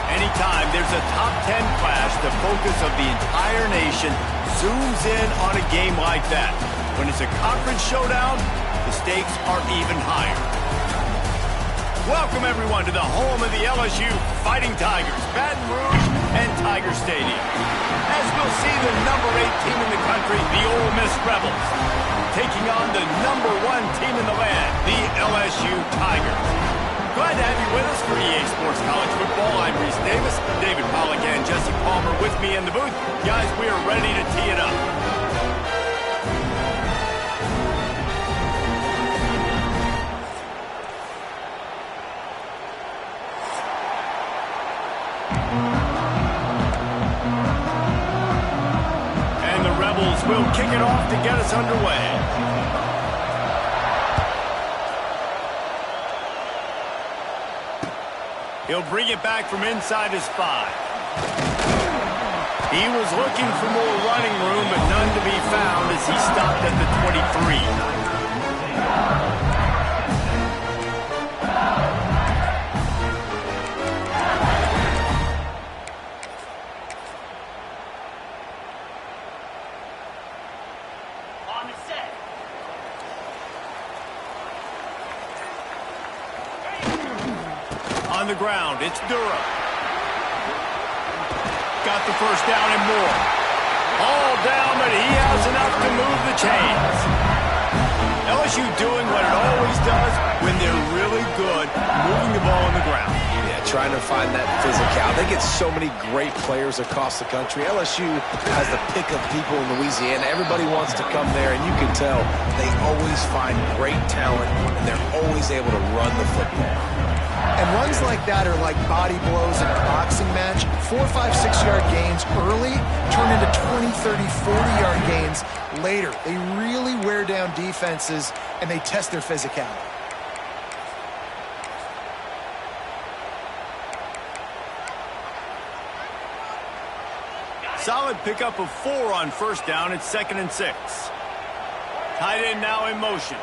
Anytime there's a top 10 clash, the focus of the entire nation zooms in on a game like that. When it's a conference showdown, the stakes are even higher. Welcome, everyone, to the home of the LSU Fighting Tigers, Baton Rouge and Tiger Stadium. As we'll see the number 8 team in the country, the Ole Miss Rebels, taking on the number 1 team in the land, the LSU Tigers. Glad to have you with us for EA Sports College Football. I'm Reese Davis, David Pollack, and Jesse Palmer with me in the booth. Guys, we are ready to tee it up. And the Rebels will kick it off to get us underway. He'll bring it back from inside his 5. He was looking for more running room, but none to be found as he stopped at the 23. On the ground, it's Durham. Got the first down and more. All down, but he has enough to move the chains. LSU doing what it always does when they're really good, moving the ball on the ground. Yeah, trying to find that physicality. They get so many great players across the country. LSU has the pick of people in Louisiana. Everybody wants to come there, and you can tell they always find great talent, and they're always able to run the football. And runs like that are like body blows in a boxing match. 4, 5, 6-yard gains early turn into 20, 30, 40-yard gains later. They really wear down defenses, and they test their physicality. Solid pickup of 4 on first down. It's 2nd and 6. Tight end now in motion.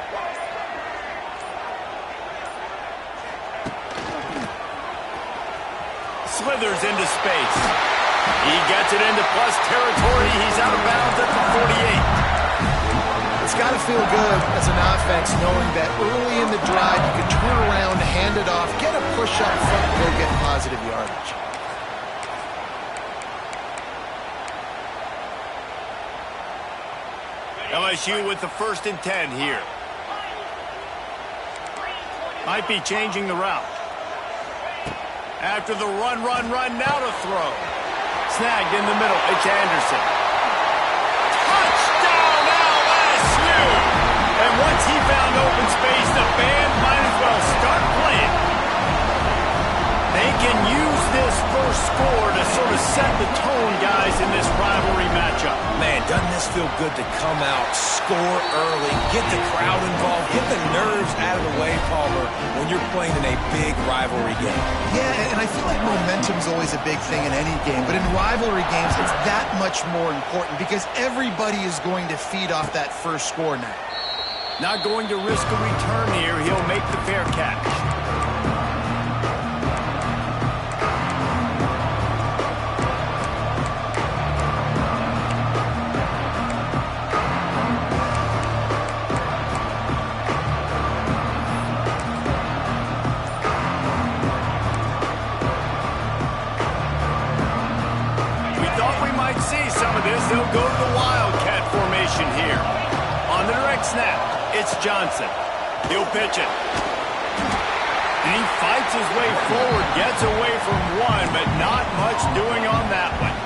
Slithers into space. He gets it into plus territory. He's out of bounds at the 48. It's got to feel good as an offense knowing that early in the drive you can turn around, hand it off, get a push up front, and go get positive yardage. LSU with the 1st and 10 here. Might be changing the route. After the run, now to throw. Snagged in the middle. It's Anderson. Touchdown, LSU! And once he found open space, the band might as well start playing. They can use this first score to sort of set the tone, guys, in this rivalry matchup. Man, doesn't this feel good to come out, score early, get the crowd involved, get the nerves out of the way, Palmer, when you're playing in a big rivalry game. Yeah, and I feel like momentum's always a big thing in any game, but in rivalry games, it's that much more important because everybody is going to feed off that first score now. Not going to risk a return here. He'll make the fair catch. They'll go to the Wildcat formation here. On the direct snap, it's Johnson. He'll pitch it. And he fights his way forward, gets away from one, but not much doing on that one.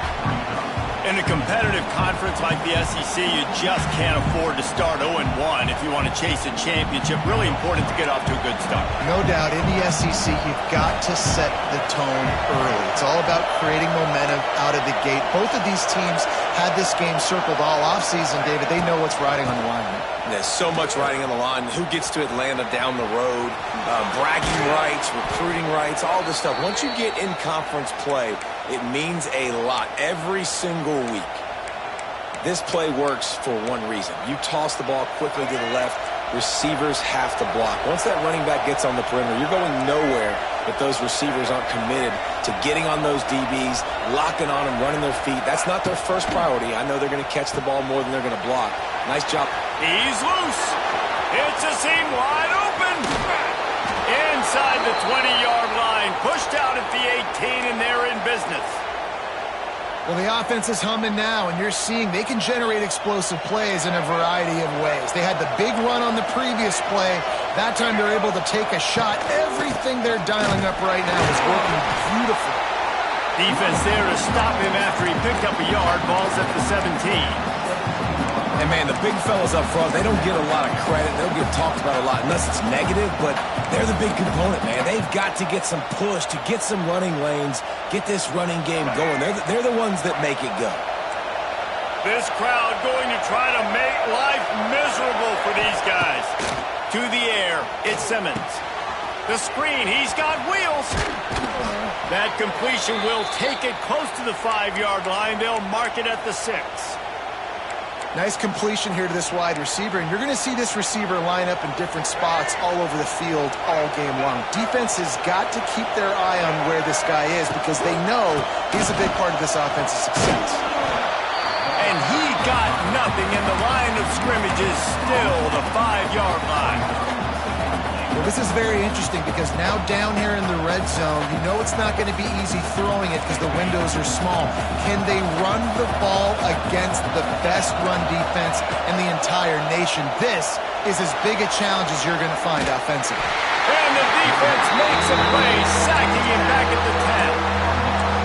In a competitive conference like the SEC, you just can't afford to start 0-1 if you want to chase a championship. Really important to get off to a good start. No doubt, in the SEC, you've got to set the tone early. It's all about creating momentum out of the gate. Both of these teams had this game circled all offseason, David. They know what's riding on the line. There's so much riding on the line. Who gets to Atlanta down the road? Bragging rights, recruiting rights, all this stuff. Once you get in conference play, it means a lot every single week. This play works for one reason. You toss the ball quickly to the left, receivers have to block. Once that running back gets on the perimeter, you're going nowhere if those receivers aren't committed to getting on those DBs, locking on them, running their feet. That's not their first priority. I know they're going to catch the ball more than they're going to block. Nice job. He's loose. It's a seam wide open. Inside the 20-yard line. Pushed out at the 18, and they're in business. Well, the offense is humming now, and you're seeing they can generate explosive plays in a variety of ways. They had the big run on the previous play. That time they're able to take a shot. Everything they're dialing up right now is working beautifully. Defense there to stop him after he picked up a yard. Ball's at the 17. And, man, the big fellas up front, they don't get a lot of credit. They don't get talked about a lot unless it's negative, but they're the big component, man. They've got to get some push, to get some running lanes, get this running game going. They're the ones that make it go. This crowd going to try to make life miserable for these guys. To the air, it's Simmons. The screen, he's got wheels. That completion will take it close to the 5-yard line. They'll mark it at the 6. Nice completion here to this wide receiver, and you're going to see this receiver line up in different spots all over the field all game long. Defense has got to keep their eye on where this guy is because they know he's a big part of this offense's success. And he got nothing, and the line of scrimmage is still the 5-yard line. Well, this is very interesting because now down here in the red zone, you know it's not going to be easy throwing it because the windows are small. Can they run the ball against the best run defense in the entire nation? This is as big a challenge as you're going to find offensively. And the defense makes a play, sacking him back at the 10.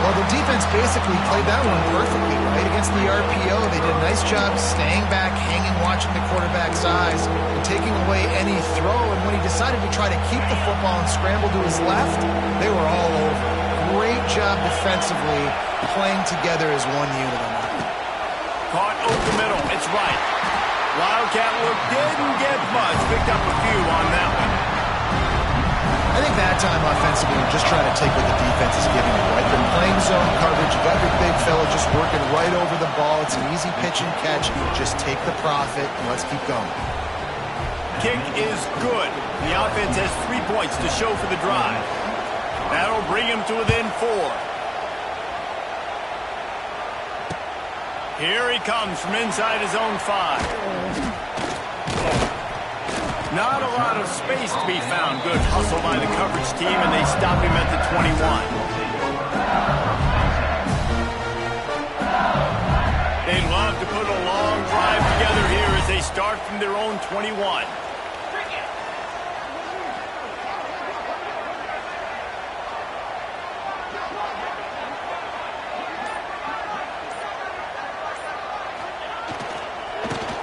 Well, the defense basically played that one perfectly, right? Against the RPO, they did a nice job staying back, hanging, watching the quarterback's eyes, and taking away any throw. And when he decided to try to keep the football and scramble to his left, they were all over. Great job defensively, playing together as one unit on that. Caught over the middle. It's right. Wildcat look didn't get much. Picked up a few on that one. I think that time offensively, you're just trying to take what the defense is giving you, right? They're playing zone coverage. You got your big fella just working right over the ball. It's an easy pitch and catch. Just take the profit and let's keep going. Kick is good. The offense has 3 points to show for the drive. That'll bring him to within 4. Here he comes from inside his own 5. Not a lot of space to be found. Good hustle by the coverage team, and they stop him at the 21. They'd love to put a long drive together here as they start from their own 21.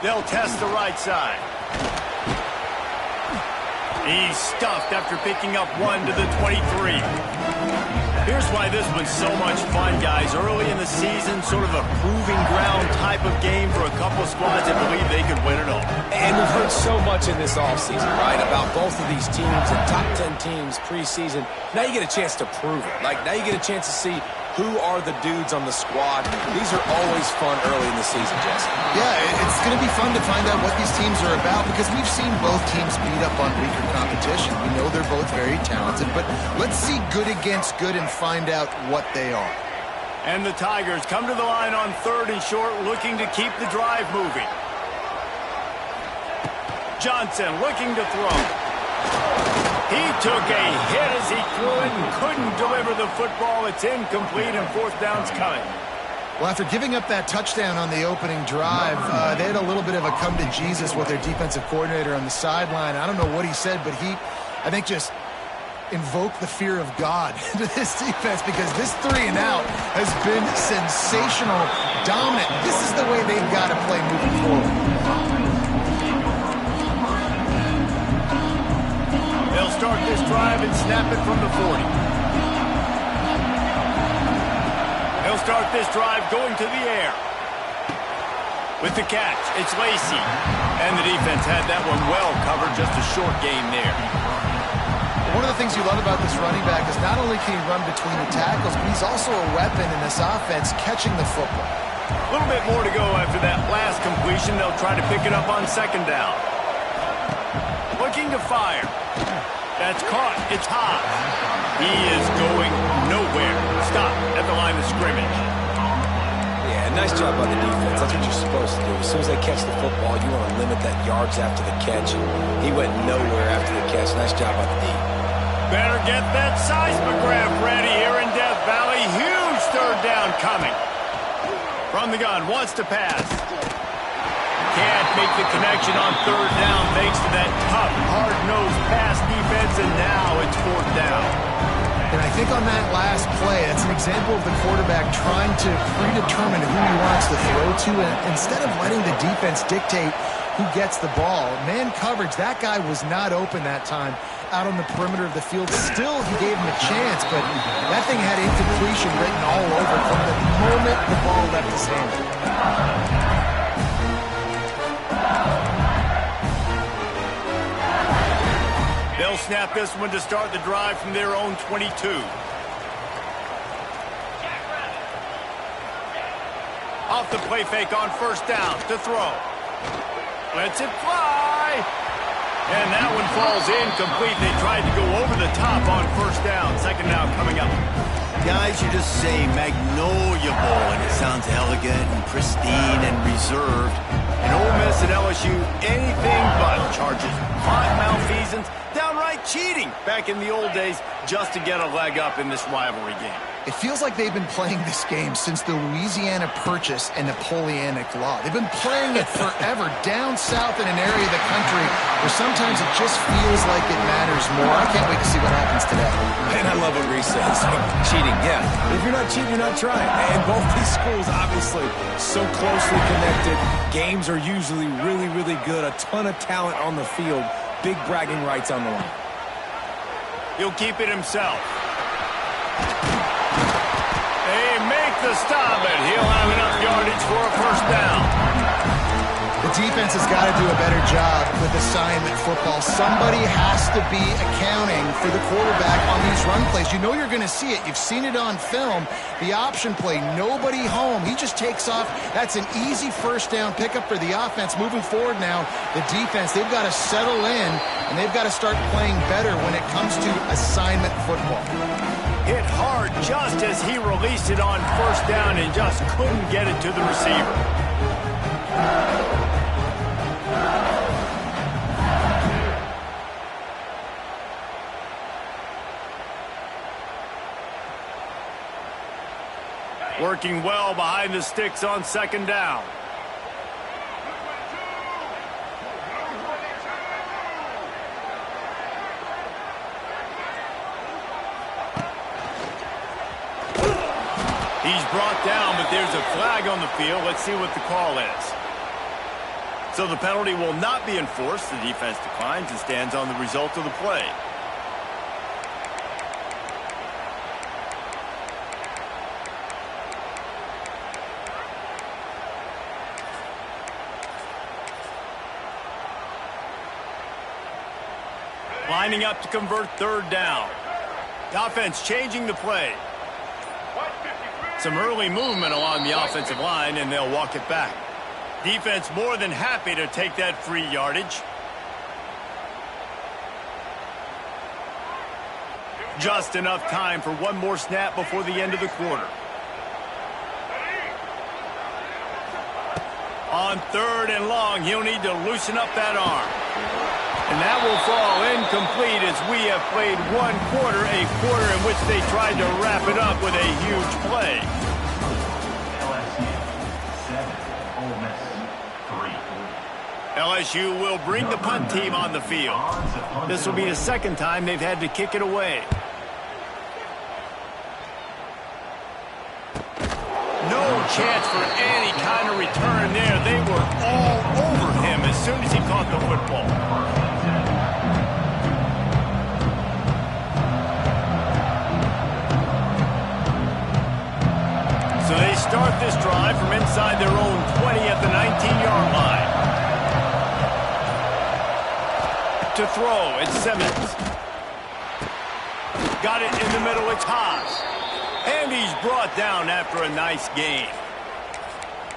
They'll test the right side. He's stuffed after picking up 1 to the 23. Here's why this was so much fun, guys. Early in the season, sort of a proving ground type of game for a couple squads that believe they could win it all. And we've heard so much in this offseason, right, about both of these teams and top 10 teams preseason. Now you get a chance to prove it. Like, now you get a chance to see who are the dudes on the squad. These are always fun early in the season, Jesse. Yeah, it's going to be fun to find out what these teams are about because we've seen both teams beat up on weaker competition. We know they're both very talented, but let's see good against good and find out what they are. And the Tigers come to the line on 3rd and short, looking to keep the drive moving. Johnson looking to throw. He took a hit as he threw it and couldn't deliver the football. It's incomplete, and 4th down's coming. Well, after giving up that touchdown on the opening drive, they had a little bit of a come to Jesus with their defensive coordinator on the sideline. I don't know what he said, but he, I think, just invoked the fear of God into this defense because this 3 and out has been sensational, dominant. This is the way they've got to play moving forward. They'll start this drive and snap it from the 40. They'll start this drive going to the air. With the catch, it's Lacy. And the defense had that one well covered, just a short game there. One of the things you love about this running back is not only can he run between the tackles, but he's also a weapon in this offense catching the football. A little bit more to go after that last completion. They'll try to pick it up on 2nd down. looking to fire. That's caught. It's hot. He is going nowhere. Stop at the line of scrimmage. Yeah, nice job by the defense. That's what you're supposed to do. As soon as they catch the football, you want to limit that yards after the catch. He went nowhere after the catch. Nice job by the D. Better get that seismograph ready here in Death Valley. Huge third down coming. From the gun, wants to pass. Can't make the connection on third down thanks to that tough, hard-nosed pass defense, and now it's fourth down. And I think on that last play, it's an example of the quarterback trying to predetermine who he wants to throw to, and instead of letting the defense dictate who gets the ball. Man coverage, that guy was not open that time out on the perimeter of the field. Still, he gave him a chance, but that thing had incompletion written all over from the moment the ball left his hand. They'll snap this one to start the drive from their own 22. Off the play fake on first down to throw. Lets it fly. And that one falls incomplete. They tried to go over the top on first down. Second down coming up. Guys, you just say Magnolia Bowl, and it sounds elegant and pristine and reserved. And Ole Miss and LSU, anything but. Charges clock malfeasance, downright cheating back in the old days just to get a leg up in this rivalry game. It feels like they've been playing this game since the Louisiana Purchase and Napoleonic Law. They've been playing it forever down south in an area of the country where sometimes it just feels like it matters more. I can't wait to see what happens today. And I love what Reese says. Cheating, yeah. If you're not cheating, you're not trying. And both these schools, obviously, so closely connected. Games are usually really, really good. A ton of talent on the field. Big bragging rights on the line. He'll keep it himself. They make the stop, and he'll have enough yardage for a first down. The defense has got to do a better job with assignment football. Somebody has to be accounting for the quarterback on these run plays. You know you're going to see it. You've seen it on film. The option play, nobody home. He just takes off. That's an easy first down pickup for the offense. Moving forward now, the defense, they've got to settle in, and they've got to start playing better when it comes to assignment football. Hit hard just as he released it on first down and just couldn't get it to the receiver. Working well behind the sticks on second down. He's brought down, but there's a flag on the field. Let's see what the call is. So the penalty will not be enforced. The defense declines and stands on the result of the play. Lining up to convert third down. The offense changing the play. Some early movement along the offensive line, and they'll walk it back. Defense more than happy to take that free yardage. Just enough time for one more snap before the end of the quarter. On third and long, he'll need to loosen up that arm. And that will fall incomplete as we have played one quarter, a quarter in which they tried to wrap it up with a huge play. LSU will bring the punt team on the field. This will be the second time they've had to kick it away. No chance for any kind of return there. They were all over him as soon as he caught the football. So they start this drive from inside their own 20 at the 19-yard line. To throw, it's Simmons. Got it in the middle, it's Haas. And he's brought down after a nice gain.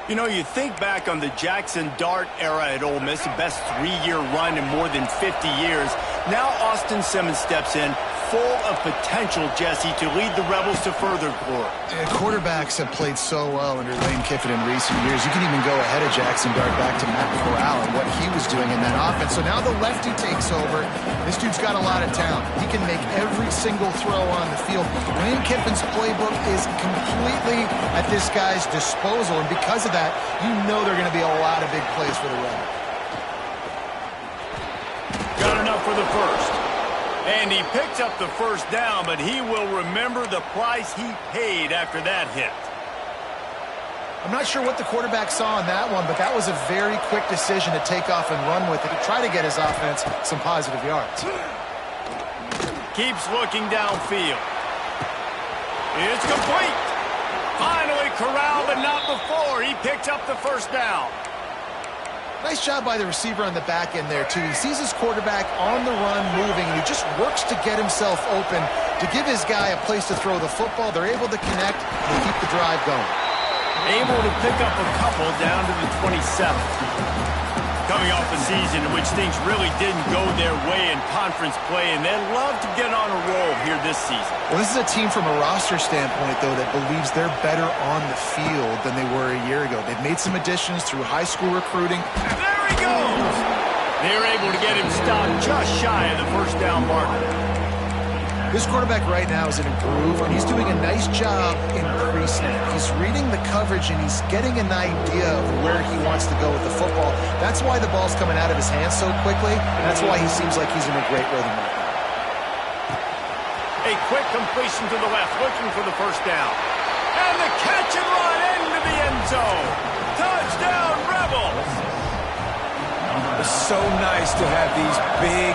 You know, you think back on the Jackson Dart era at Ole Miss, the best 3-year run in more than 50 years. Now Austin Simmons steps in, full of potential, Jesse, to lead the Rebels to further glory. Quarterbacks have played so well under Lane Kiffin in recent years. You can even go ahead of Jackson Dart back to Matt Corral and what he was doing in that offense. So now the lefty takes over. This dude's got a lot of talent. He can make every single throw on the field. Lane Kiffin's playbook is completely at this guy's disposal, and because of that, you know there are going to be a lot of big plays for the Rebels. Got enough for the first. And he picks up the first down, but he will remember the price he paid after that hit. I'm not sure what the quarterback saw on that one, but that was a very quick decision to take off and run with it to try to get his offense some positive yards. Keeps looking downfield. It's complete. Finally corralled, but not before. He picked up the first down. Nice job by the receiver on the back end there, too. He sees his quarterback on the run moving, and he just works to get himself open to give his guy a place to throw the football. They're able to connect and keep the drive going. Able to pick up a couple down to the 27th. Coming off a season in which things really didn't go their way in conference play, and they'd love to get on a roll here this season. Well, this is a team from a roster standpoint, though, that believes they're better on the field than they were a year ago. They've made some additions through high school recruiting. There he goes! They're able to get him stopped just shy of the first down marker. This quarterback right now is in a groove, and he's doing a nice job in pre-snap. He's reading the coverage, and he's getting an idea of where he wants to go with the football. That's why the ball's coming out of his hands so quickly, and that's why he seems like he's in a great rhythm right now. A quick completion to the left, looking for the first down. And the catch and run into the end zone. Touchdown, Rebels! It's so nice to have these big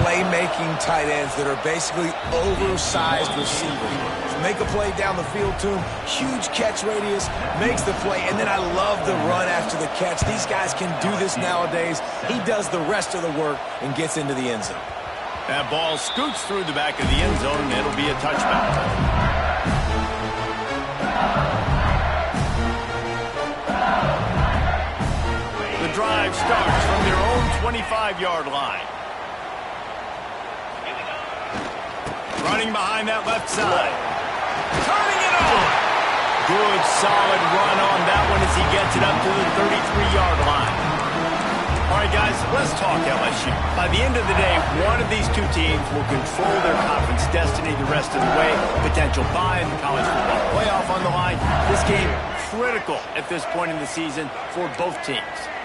playmaking tight ends that are basically oversized receivers. Make a play down the field to him, huge catch radius, makes the play, and then I love the run after the catch. These guys can do this nowadays. He does the rest of the work and gets into the end zone. That ball scoots through the back of the end zone, and it'll be a touchback. Drive starts from their own 25-yard line. Running behind that left side. Turning it on. Good, solid run on that one as he gets it up to the 33-yard line. All right, guys, let's talk LSU. By the end of the day, one of these two teams will control their conference destiny the rest of the way. Potential bye in the college football playoff on the line. This game critical at this point in the season for both teams.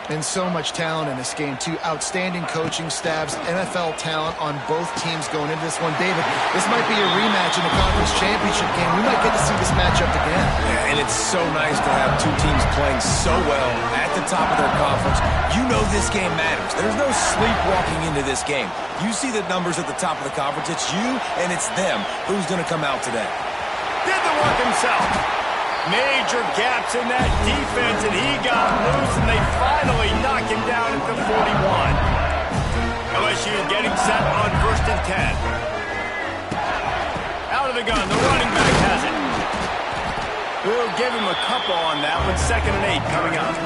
And so much talent in this game, too. Outstanding coaching staffs, NFL talent on both teams going into this one. David, this might be a rematch in the conference championship game. We might get to see this matchup again. Yeah, and it's so nice to have two teams playing so well at the top of their conference. You know this game matters. There's no sleepwalking into this game. You see the numbers at the top of the conference. It's you and it's them. Who's going to come out today? Did the work himself. Major gaps in that defense, and he got loose, and they finally knock him down at the 41. LSU getting set on 1st and 10. Out of the gun, the running back has it. We'll give him a couple on that one. 2nd and 8 coming up.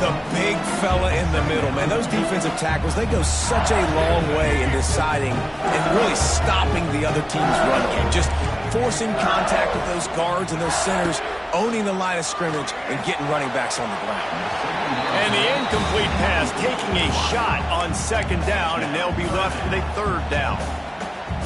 The big fella in the middle, man. Those defensive tackles, they go such a long way in deciding and really stopping the other team's run game. Just forcing contact with those guards and those centers, owning the line of scrimmage, and getting running backs on the ground. And the incomplete pass taking a shot on 2nd down, and they'll be left with a 3rd down.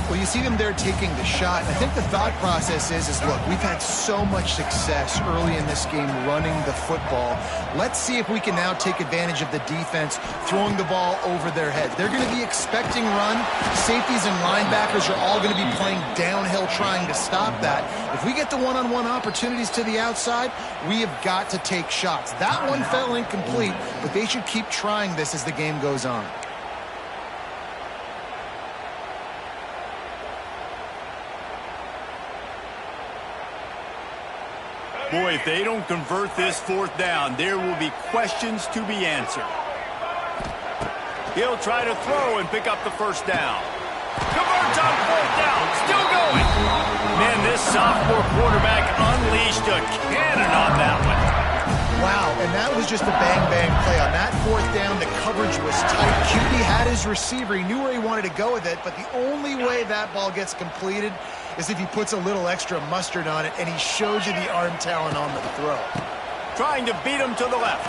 Well, you see them there taking the shot. I think the thought process is look, we've had so much success early in this game running the football. Let's see if we can now take advantage of the defense throwing the ball over their heads. They're going to be expecting run. Safeties and linebackers are all going to be playing downhill trying to stop that. If we get the one-on-one opportunities to the outside, we have got to take shots. That one fell incomplete, but they should keep trying this as the game goes on. Boy, if they don't convert this 4th down, there will be questions to be answered. He'll try to throw and pick up the 1st down. Converts on 4th down, still going. Man, this sophomore quarterback unleashed a cannon on that one. Wow, and that was just a bang-bang play. On that fourth down, the coverage was tight. QB had his receiver. He knew where he wanted to go with it, but the only way that ball gets completed is if he puts a little extra mustard on it, and he shows you the arm talent on the throw. Trying to beat him to the left.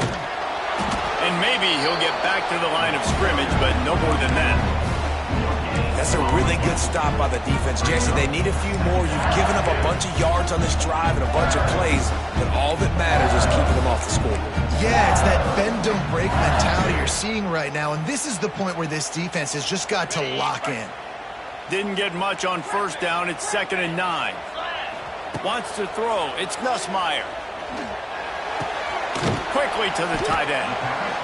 And maybe he'll get back to the line of scrimmage, but no more than that. That's a really good stop by the defense, Jesse. They need a few more. You've given up a bunch of yards on this drive and a bunch of plays, but all that matters is keeping them off the scoreboard. Yeah, it's that bend, don't break mentality you're seeing right now, and this is the point where this defense has just got to lock in. Didn't get much on first down. It's 2nd and 9. Wants to throw. It's Nussmeier. Quickly to the tight end.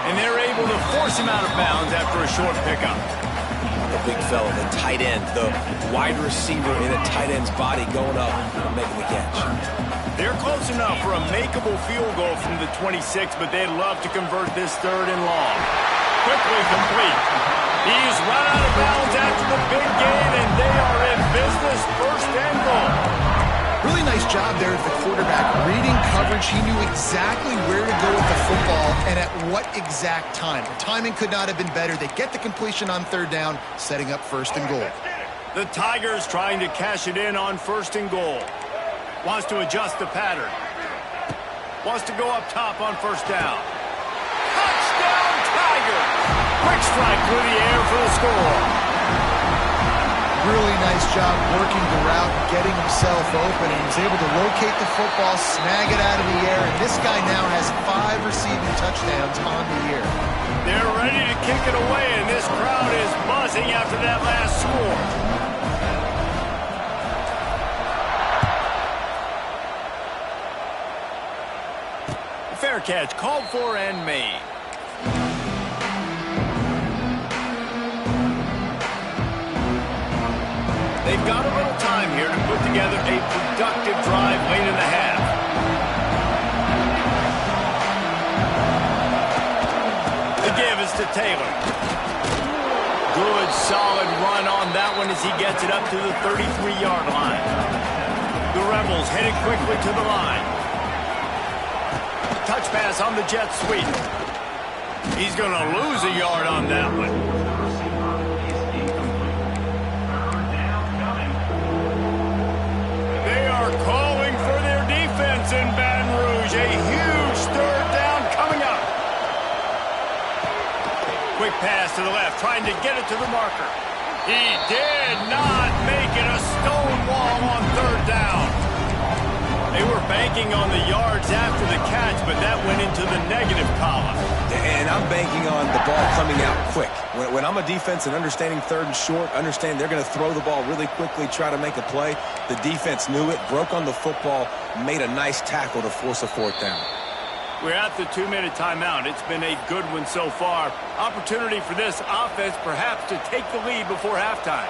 And they're able to force him out of bounds after a short pickup. The big fella, the tight end, the wide receiver in a tight end's body going up and making the catch. They're close enough for a makeable field goal from the 26, but they'd love to convert this 3rd and long. Quickly complete. He's run out of bounds after the big gain, and they are in business. 1st and goal. Really nice job there at the quarterback. Reading coverage, he knew exactly where to go with the football and at what exact time. The timing could not have been better. They get the completion on 3rd down, setting up 1st and goal. The Tigers trying to cash it in on 1st and goal. Wants to adjust the pattern. Wants to go up top on 1st down. Touchdown, Tigers! Quick strike through the air for the score. Really nice job working the route, getting himself open, and he was able to locate the football, snag it out of the air, and this guy now has 5 receiving touchdowns on the year. They're ready to kick it away, and this crowd is buzzing after that last score. Fair catch called for and made. They've got a little time here to put together a productive drive late in the half. The give is to Taylor. Good, solid run on that one as he gets it up to the 33-yard line. The Rebels headed quickly to the line. Touch pass on the jet sweep. He's going to lose a yard on that one. Calling for their defense in Baton Rouge. A huge 3rd down coming up. Quick pass to the left, trying to get it to the marker. He did not make it. A stone wall on 3rd down. They were banking on the yards after the catch, but that went into the negative column. And I'm banking on the ball coming out quick. When I'm a defense and understanding 3rd and short, understand they're going to throw the ball really quickly, try to make a play. The defense knew it, broke on the football, made a nice tackle to force a 4th down. We're at the 2-minute timeout. It's been a good one so far. Opportunity for this offense perhaps to take the lead before halftime.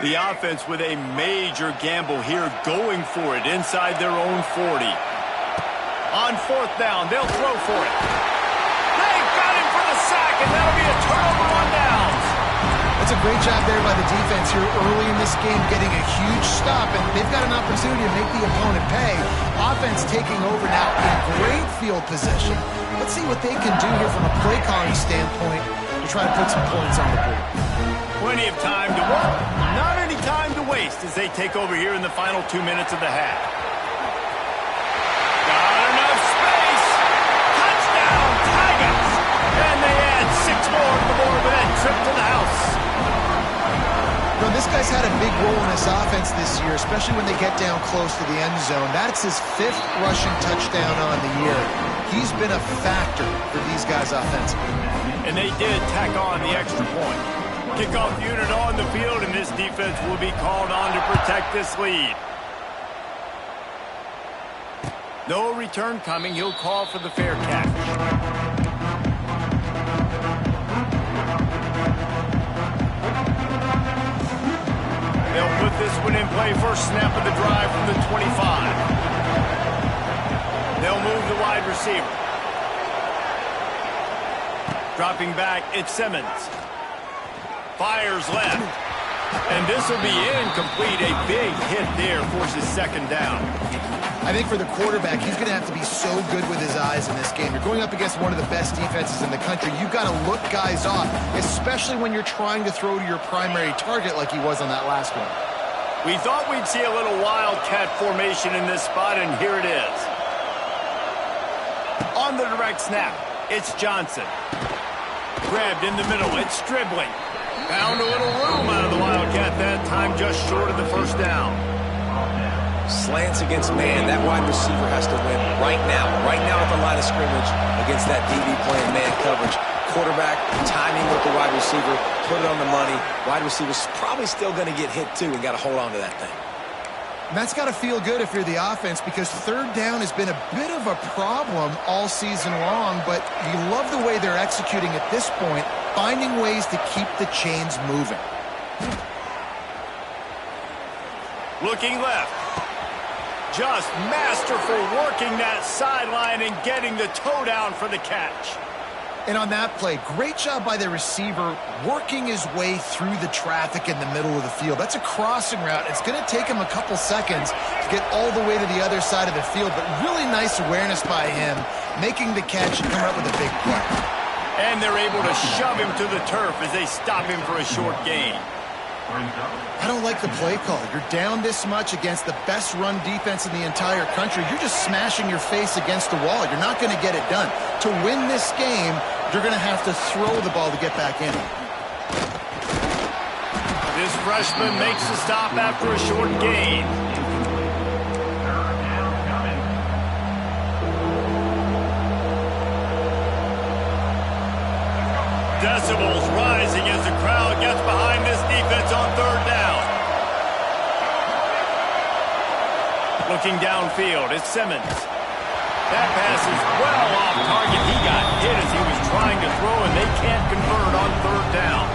The offense with a major gamble here, going for it inside their own 40. On 4th down, they'll throw for it. They've got him for the sack, and that'll be a turnover on downs. That's a great job there by the defense here early in this game, getting a huge stop, and they've got an opportunity to make the opponent pay. Offense taking over now in great field position. Let's see what they can do here from a play calling standpoint to try to put some points on the board. Plenty of time to work. Not any time to waste as they take over here in the final 2 minutes of the half. Got enough space. Touchdown, Tigers. And they add 6 more to the board with that trip to the house. You know, this guy's had a big role in this offense this year, especially when they get down close to the end zone. That's his 5th rushing touchdown on the year. He's been a factor for these guys offensively. And they did tack on the extra point. Kickoff unit on the field, and this defense will be called on to protect this lead. No return coming. He'll call for the fair catch. They'll put this one in play. First snap of the drive from the 25. They'll move the wide receiver. Dropping back, it's Simmons. Fires left. And this will be incomplete. A big hit there forces second down. I think for the quarterback, he's going to have to be so good with his eyes in this game. You're going up against one of the best defenses in the country. You've got to look guys off, especially when you're trying to throw to your primary target like he was on that last one. We thought we'd see a little wildcat formation in this spot, and here it is. On the direct snap, it's Johnson. Grabbed in the middle, it's Stribling. Found a little room out of the Wildcat that time, just short of the first down. Slants against man, that wide receiver has to win right now at the line of scrimmage against that DB playing man coverage. Quarterback, timing with the wide receiver, put it on the money. Wide receiver's probably still going to get hit too and got to hold on to that thing. And that's got to feel good if you're the offense, because third down has been a bit of a problem all season long, but you love the way they're executing at this point, finding ways to keep the chains moving. Looking left. Just masterful working that sideline and getting the toe down for the catch. And on that play, great job by the receiver working his way through the traffic in the middle of the field. That's a crossing route. It's going to take him a couple seconds to get all the way to the other side of the field, but really nice awareness by him, making the catch and coming up with a big play. And they're able to shove him to the turf as they stop him for a short gain. I don't like the play call. You're down this much against the best run defense in the entire country. You're just smashing your face against the wall. You're not going to get it done. To win this game, you're going to have to throw the ball to get back in. This freshman makes the stop after a short gain. Decibels rising as the crowd gets behind this defense on third down. Looking downfield, it's Simmons. That pass is well off target. He got hit as he was trying to throw, and they can't convert on third down.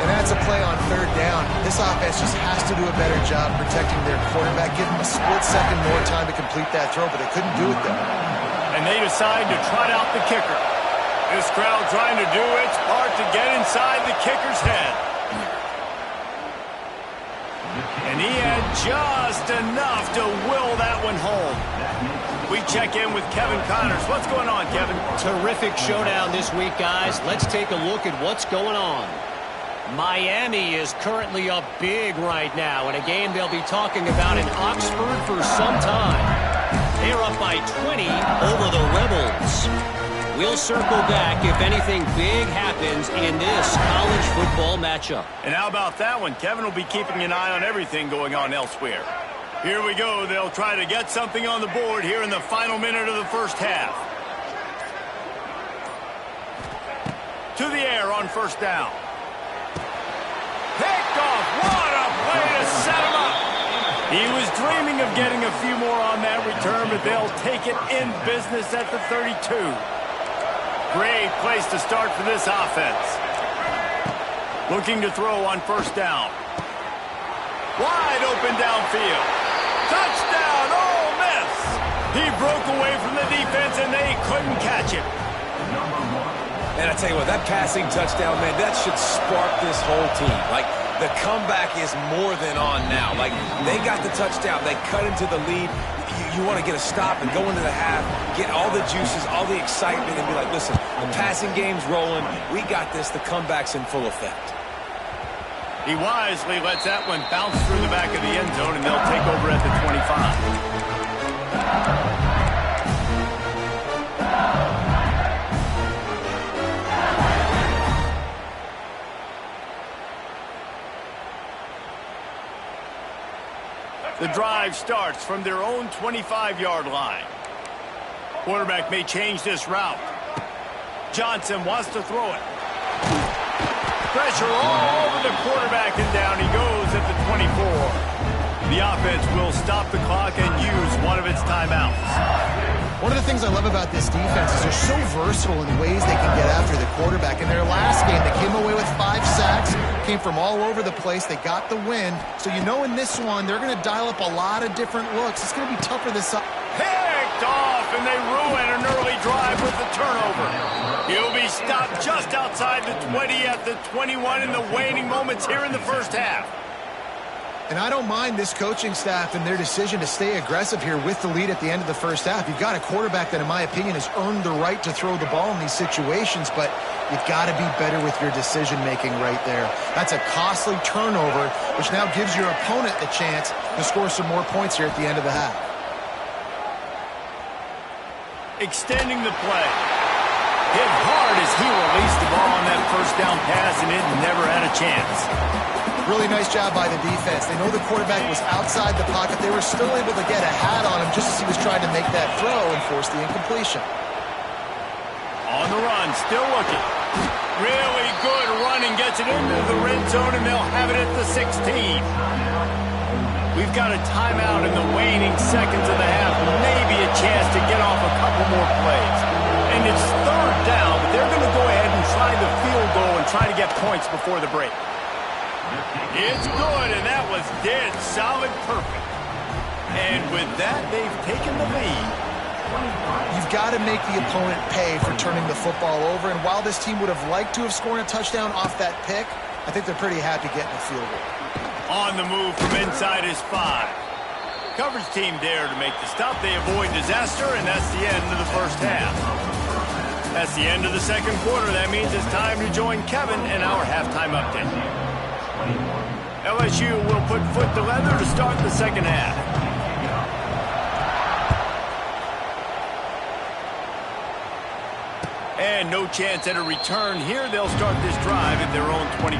And that's a play on third down. This offense just has to do a better job protecting their quarterback. Give him a split second more time to complete that throw, but they couldn't do it there. And they decide to trot out the kicker. This crowd trying to do its part to get inside the kicker's head. And he had just enough to will that one home. We check in with Kevin Connors. What's going on, Kevin? Terrific showdown this week, guys. Let's take a look at what's going on. Miami is currently up big right now in a game they'll be talking about in Oxford for some time. They're up by 20 over the Rebels. We'll circle back if anything big happens in this college football matchup. And how about that one? Kevin will be keeping an eye on everything going on elsewhere. Here we go. They'll try to get something on the board here in the final minute of the first half. To the air on first down. Picked off. What a play to set him up. He was dreaming of getting a few more on that return, but they'll take it in business at the 32. Great place to start for this offense. Looking to throw on first down. Wide open downfield. Touchdown, Ole Miss. He broke away from the defense, and they couldn't catch him. And I tell you what, that passing touchdown, man, that should spark this whole team. Like, the comeback is more than on now. Like, they got the touchdown. They cut into the lead. You want to get a stop and go into the half, get all the juices, all the excitement, and be like, listen, the passing game's rolling. We got this. The comeback's in full effect. He wisely lets that one bounce through the back of the end zone, and they'll take over at the 25. The drive starts from their own 25-yard line. Quarterback may change this route. Johnson wants to throw it. Pressure all over the quarterback, and down he goes at the 24. The offense will stop the clock and use one of its timeouts. One of the things I love about this defense is they're so versatile in the ways they can get after the quarterback. In their last game, they came away with 5 sacks, came from all over the place. They got the win. So you know in this one, they're going to dial up a lot of different looks. It's going to be tougher this side. Picked off, and they ruin an early drive with the turnover. He'll be stopped just outside the 20 at the 21 in the waning moments here in the first half. And I don't mind this coaching staff and their decision to stay aggressive here with the lead at the end of the first half. You've got a quarterback that, in my opinion, has earned the right to throw the ball in these situations, but you've got to be better with your decision-making right there. That's a costly turnover, which now gives your opponent the chance to score some more points here at the end of the half. Extending the play. Hit hard as he released the ball on that first down pass, and it never had a chance. Really nice job by the defense. They know the quarterback was outside the pocket. They were still able to get a hat on him just as he was trying to make that throw and force the incompletion. On the run, still looking. Really good running, gets it into the red zone, and they'll have it at the 16. We've got a timeout in the waning seconds of the half. Maybe a chance to get off a couple more plays. And it's third down, but they're going to go ahead and try the field goal and try to get points before the break. It's good, and that was dead solid perfect. And with that, they've taken the lead. You've got to make the opponent pay for turning the football over, and while this team would have liked to have scored a touchdown off that pick, I think they're pretty happy getting a field goal. On the move from inside his 5. Coverage team there to make the stop. They avoid disaster, and that's the end of the first half. That's the end of the second quarter. That means it's time to join Kevin in our halftime update. LSU will put foot to leather to start the second half. And no chance at a return here. They'll start this drive at their own 25.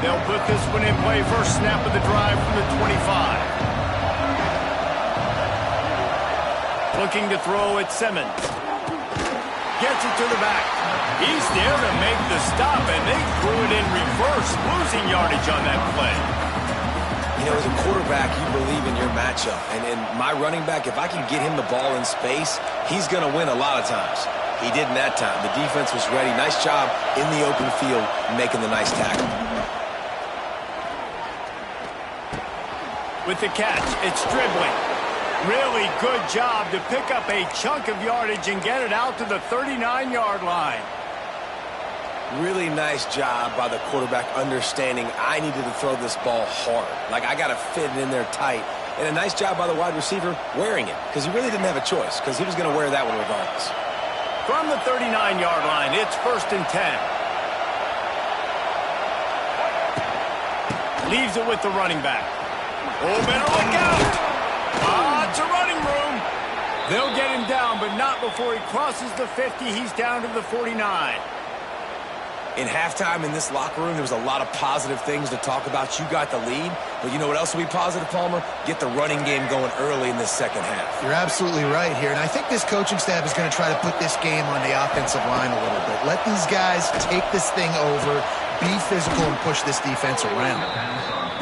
They'll put this one in play. First snap of the drive from the 25. Looking to throw at Simmons. Gets it to the back. He's there to make the stop, and they threw it in reverse, losing yardage on that play. You know, as a quarterback, you believe in your matchup. And my running back, if I can get him the ball in space, he's going to win a lot of times. He did in that time. The defense was ready. Nice job in the open field making the nice tackle. With the catch, it's dribbling. Really good job to pick up a chunk of yardage and get it out to the 39-yard line. Really nice job by the quarterback understanding I needed to throw this ball hard. Like, I got to fit it in there tight. And a nice job by the wide receiver wearing it, because he really didn't have a choice, because he was going to wear that one regardless. From the 39-yard line, it's 1st and 10. Leaves it with the running back. Oh, better look out! It's a running room. They'll get him down, but not before he crosses the 50. He's down to the 49. In halftime in this locker room, there was a lot of positive things to talk about. You got the lead, but you know what else will be positive, Palmer? Get the running game going early in this second half. You're absolutely right here, and I think this coaching staff is going to try to put this game on the offensive line a little bit. Let these guys take this thing over, be physical, and push this defense around.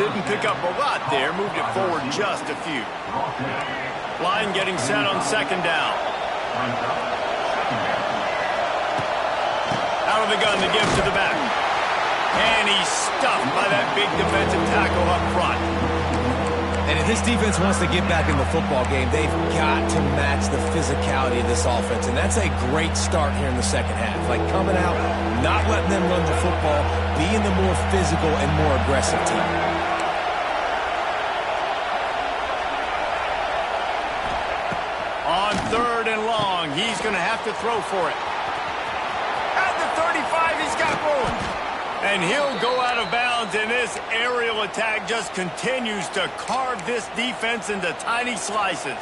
Didn't pick up a lot there, moved it forward just a few. Line getting set on second down. Out of the gun to give to the back. And he's stuffed by that big defensive tackle up front. And if this defense wants to get back in the football game, they've got to match the physicality of this offense. And that's a great start here in the second half. Like, coming out, not letting them run the football, being the more physical and more aggressive team. On 3rd and He's going to have to throw for it. At the 35, he's got room. And he'll go out of bounds, and this aerial attack just continues to carve this defense into tiny slices.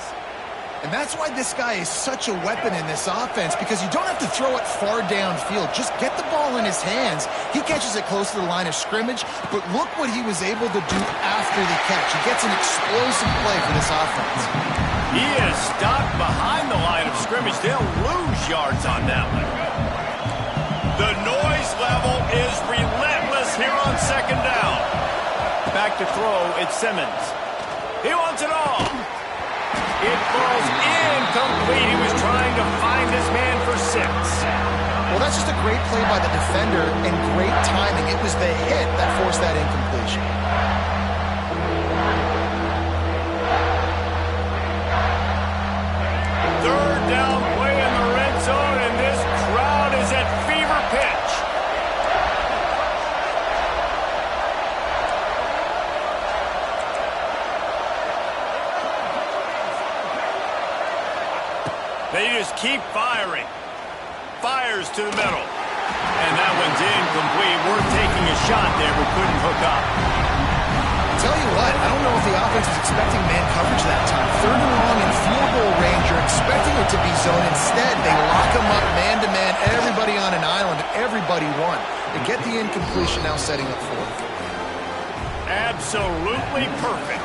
And that's why this guy is such a weapon in this offense, because you don't have to throw it far downfield. Just get the ball in his hands. He catches it close to the line of scrimmage, but look what he was able to do after the catch. He gets an explosive play for this offense. He is stopped behind the line of scrimmage. They'll lose yards on that one. The noise level is relentless here on second down. Back to throw, it's Simmons. He wants it all. It falls incomplete. He was trying to find this man for 6. Well, that's just a great play by the defender and great timing. It was the hit that forced that incompletion. Third down play in the red zone, and this crowd is at fever pitch. They just keep firing. Fires to the middle. And that one's incomplete. We're taking a shot there, but couldn't hook up. Tell you what, I don't know if the offense was expecting man coverage that time. Third and long in field goal range. You're expecting it to be zone. Instead, they lock him up man-to-man. Everybody on an island. Everybody won. They get the incompletion, now setting up fourth. Absolutely perfect.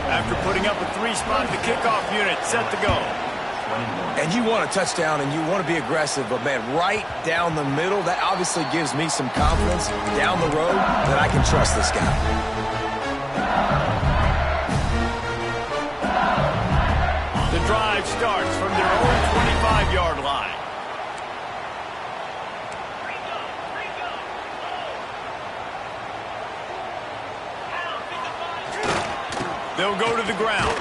After putting up a 3-spot, the kickoff unit set to go. And you want a touchdown and you want to be aggressive, but man, right down the middle, that obviously gives me some confidence down the road that I can trust this guy. The drive starts from their own 25-yard line. They'll go to the ground.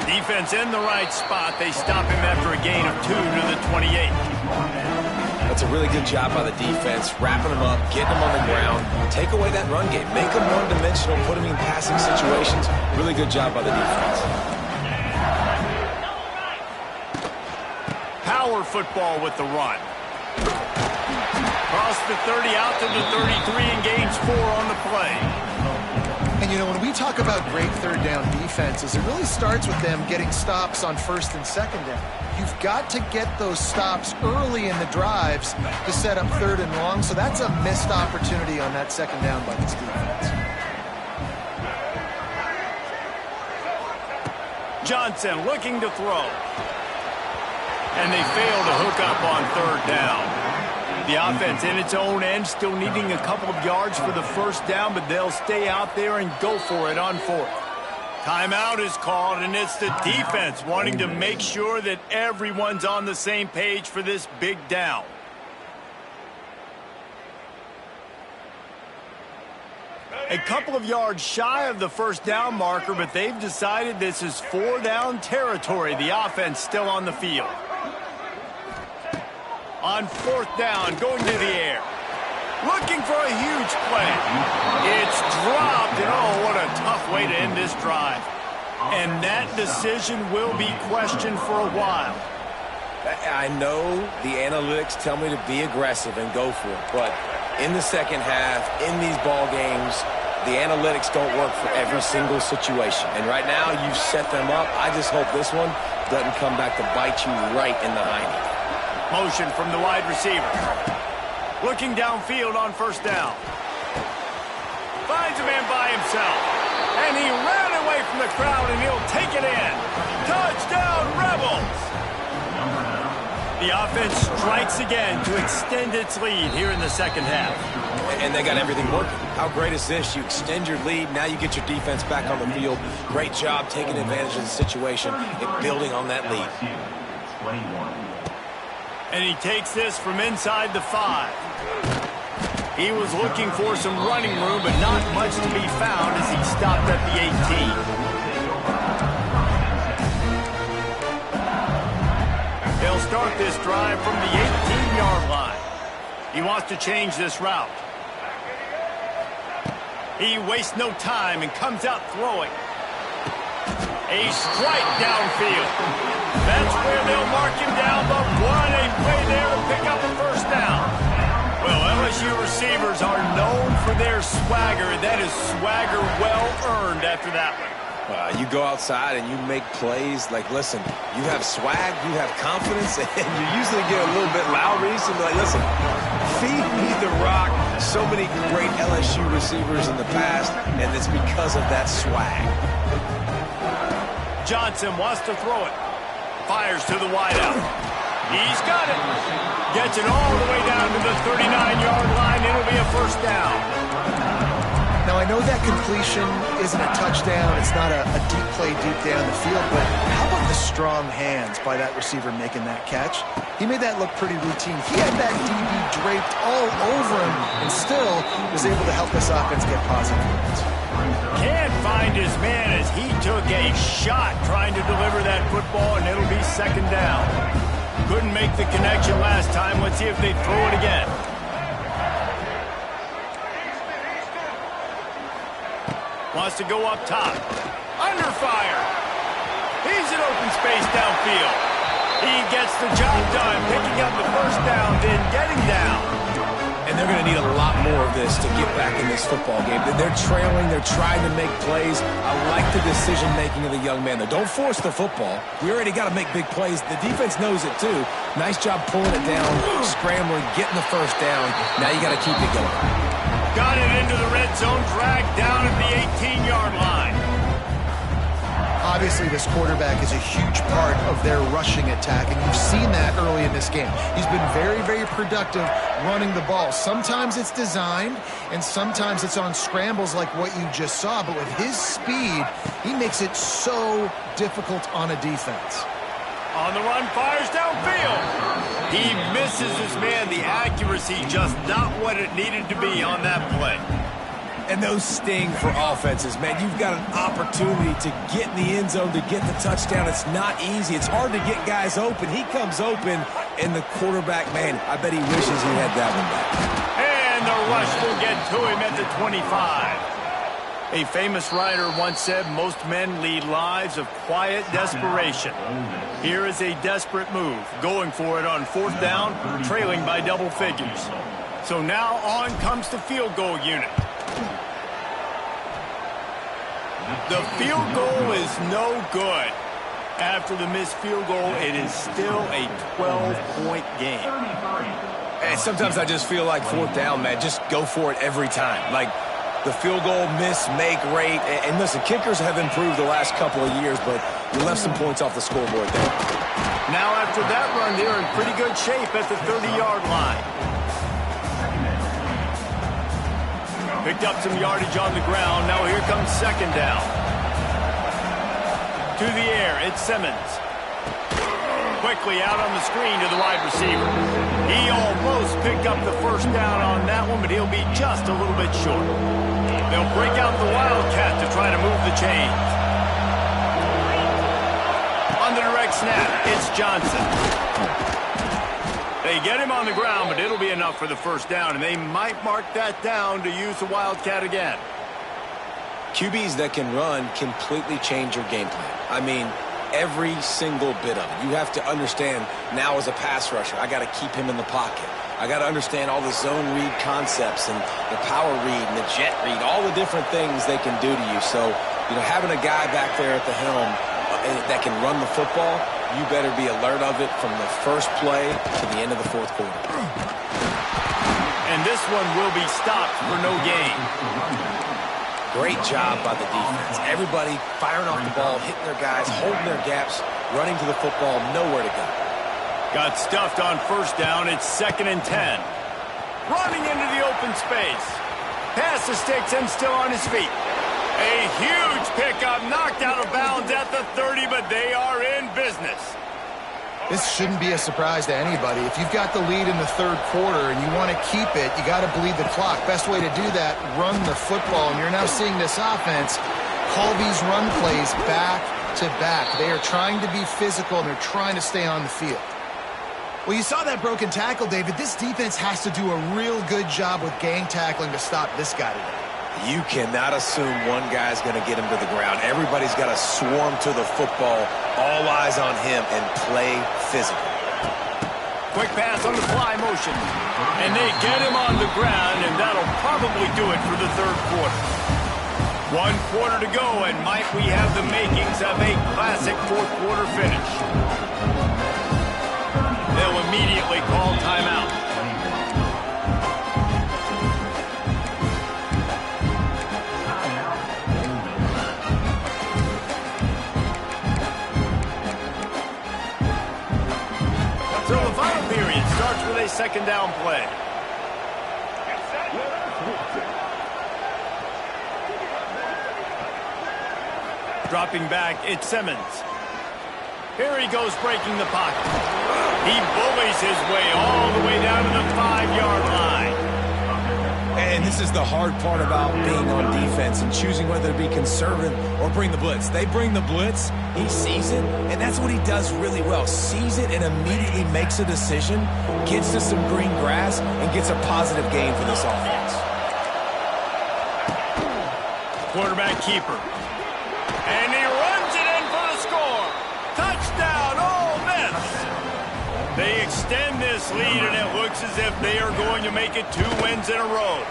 Defense in the right spot. They stop him after a gain of 2 to the 28. That's a really good job by the defense, wrapping him up, getting him on the ground, take away that run game, make him one-dimensional, put him in passing situations. Really good job by the defense. Power football with the run. Cross the 30 out to the 33 and gains 4 on the play. And, you know, when we talk about great third down defenses, it really starts with them getting stops on first and second down. You've got to get those stops early in the drives to set up third and long, so that's a missed opportunity on that second down by this defense. Johnson looking to throw. And they fail to hook up on third down. The offense in its own end, still needing a couple of yards for the first down, but they'll stay out there and go for it on fourth. Timeout is called, and it's the defense wanting to make sure that everyone's on the same page for this big down. A couple of yards shy of the first down marker, but they've decided this is 4-down territory. The offense still on the field. On fourth down, going to the air. Looking for a huge play. It's dropped, and oh, what a tough way to end this drive. And that decision will be questioned for a while. I know the analytics tell me to be aggressive and go for it, but in the second half, in these ball games, the analytics don't work for every single situation. And right now, you've set them up. I just hope this one doesn't come back to bite you right in the hiney. Motion from the wide receiver. Looking downfield on first down. Finds a man by himself. And he ran away from the crowd, and he'll take it in. Touchdown, Rebels! The offense strikes again to extend its lead here in the second half. And they got everything working. How great is this? You extend your lead. Now you get your defense back on the field. Great job taking advantage of the situation and building on that lead. And he takes this from inside the 5. He was looking for some running room, but not much to be found as he stopped at the 18. They'll start this drive from the 18-yard line. He wants to change this route. He wastes no time and comes out throwing. A strike downfield. That's where they'll mark him down, but what a play there to pick up a first down. Well, LSU receivers are known for their swagger, and that is swagger well earned after that one. You go outside and you make plays. Like, listen, you have swag, you have confidence, and you usually get a little bit loud recently. Like, listen, feed me the rock. So many great LSU receivers in the past, and it's because of that swag. Johnson wants to throw it. Fires to the wideout. He's got it. Gets it all the way down to the 39-yard line. It'll be a first down. Now, I know that completion isn't a touchdown. It's not a deep play deep down the field, but how about the strong hands by that receiver making that catch? He made that look pretty routine. He had that DB draped all over him and still was able to help this offense get positive points. Can't find his man as he took a shot trying to deliver that football, and it'll be second down. Couldn't make the connection last time. Let's see if they throw it again. Wants to go up top. Under fire. He's in open space downfield. He gets the job done, picking up the first down, then getting down. And they're going to need a lot more of this to get back in this football game. They're trailing. They're trying to make plays. I like the decision-making of the young man. Don't force the football. We already got to make big plays. The defense knows it, too. Nice job pulling it down, scrambling, getting the first down. Now you got to keep it going. Got it into the red zone, dragged down at the 18-yard line. Obviously, this quarterback is a huge part of their rushing attack, and you've seen that early in this game. He's been very, very productive running the ball. Sometimes it's designed, and sometimes it's on scrambles like what you just saw. But with his speed, he makes it so difficult on a defense. On the run, fires downfield. He misses his man. The accuracy just not what it needed to be on that play. And those sting for offenses, man. You've got an opportunity to get in the end zone, to get the touchdown. It's not easy. It's hard to get guys open. He comes open, and the quarterback, man, I bet he wishes he had that one back. And the rush will get to him at the 25. A famous writer once said, most men lead lives of quiet desperation. Here is a desperate move, going for it on fourth down, trailing by double figures. So now on comes the field goal unit. The field goal is no good. After the missed field goal, it is still a 12-point game. And sometimes I just feel like fourth down, man, just go for it every time. Like, the field goal miss, make rate. And listen, kickers have improved the last couple of years, but you left some points off the scoreboard there. Now after that run, they're in pretty good shape at the 30-yard line. Picked up some yardage on the ground. Now here comes second down. To the air, it's Simmons. Quickly out on the screen to the wide receiver. He almost picked up the first down on that one, but he'll be just a little bit short. They'll break out the Wildcat to try to move the chains. On the direct snap, it's Johnson. They get him on the ground, but it'll be enough for the first down, and they might mark that down to use the Wildcat again. QBs that can run completely change your game plan. I mean, every single bit of it. You have to understand now as a pass rusher, I got to keep him in the pocket. I got to understand all the zone read concepts and the power read and the jet read, all the different things they can do to you. So, having a guy back there at the helm that can run the football, you better be alert of it from the first play to the end of the fourth quarter. And this one will be stopped for no gain. Great job by the defense. Everybody firing off the ball, hitting their guys, holding their gaps, running to the football, nowhere to go. Got stuffed on first down. It's 2nd and 10. Running into the open space. Pass the sticks and still on his feet. A huge pickup, knocked out of bounds at the 30, but they are in business. This shouldn't be a surprise to anybody. If you've got the lead in the third quarter and you want to keep it, you got to bleed the clock. Best way to do that, run the football. And you're now seeing this offense call these run plays back to back. They are trying to be physical, and they're trying to stay on the field. Well, you saw that broken tackle, David. This defense has to do a real good job with gang tackling to stop this guy today. You cannot assume one guy's going to get him to the ground. Everybody's got to swarm to the football, all eyes on him, and play physical. Quick pass on the fly motion. And they get him on the ground, and that'll probably do it for the third quarter. 1 quarter to go, and might we have the makings of a classic fourth quarter finish. They'll immediately call timeout. So the final period starts with a second down play. Dropping back, it's Simmons. Here he goes breaking the pocket. He bullies his way all the way down to the 5-yard line. And this is the hard part about being on defense and choosing whether to be conservative or bring the blitz. They bring the blitz, he sees it, and that's what he does really well. Sees it and immediately makes a decision, gets to some green grass, and gets a positive gain for this offense. Quarterback keeper. And he runs it in for the score. Touchdown, Ole Miss. They extend this lead, and it looks as if they are going to make it 2 wins in a row.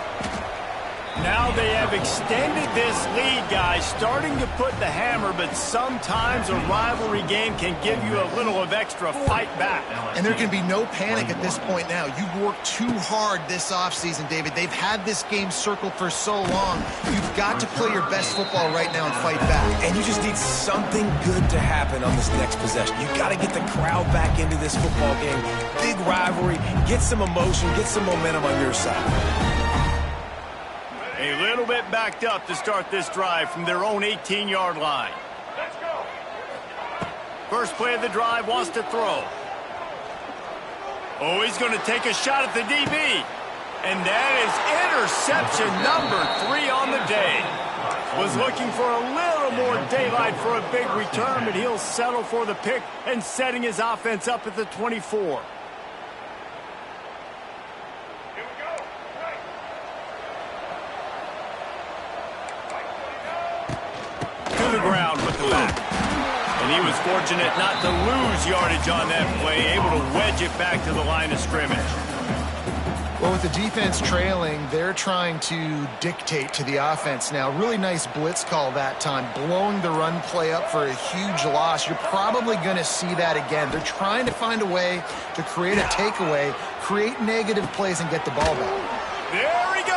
Now they have extended this lead, guys, starting to put the hammer, but sometimes a rivalry game can give you a little of extra fight back. And there can be no panic at this point now. You've worked too hard this offseason, David. They've had this game circled for so long. You've got to play your best football right now and fight back. And you just need something good to happen on this next possession. You got to get the crowd back into this football game. Big rivalry, get some emotion, get some momentum on your side. A little bit backed up to start this drive from their own 18-yard line. Let's go. First play of the drive, wants to throw. Oh, he's going to take a shot at the DB. And that is interception number 3 on the day. Was looking for a little more daylight for a big return, but he'll settle for the pick and setting his offense up at the 24. The ground with the back. And he was fortunate not to lose yardage on that play, able to wedge it back to the line of scrimmage. Well, with the defense trailing, they're trying to dictate to the offense now. Really nice blitz call that time, blowing the run play up for a huge loss. You're probably going to see that again. They're trying to find a way to create a takeaway, create negative plays, and get the ball back. There he goes.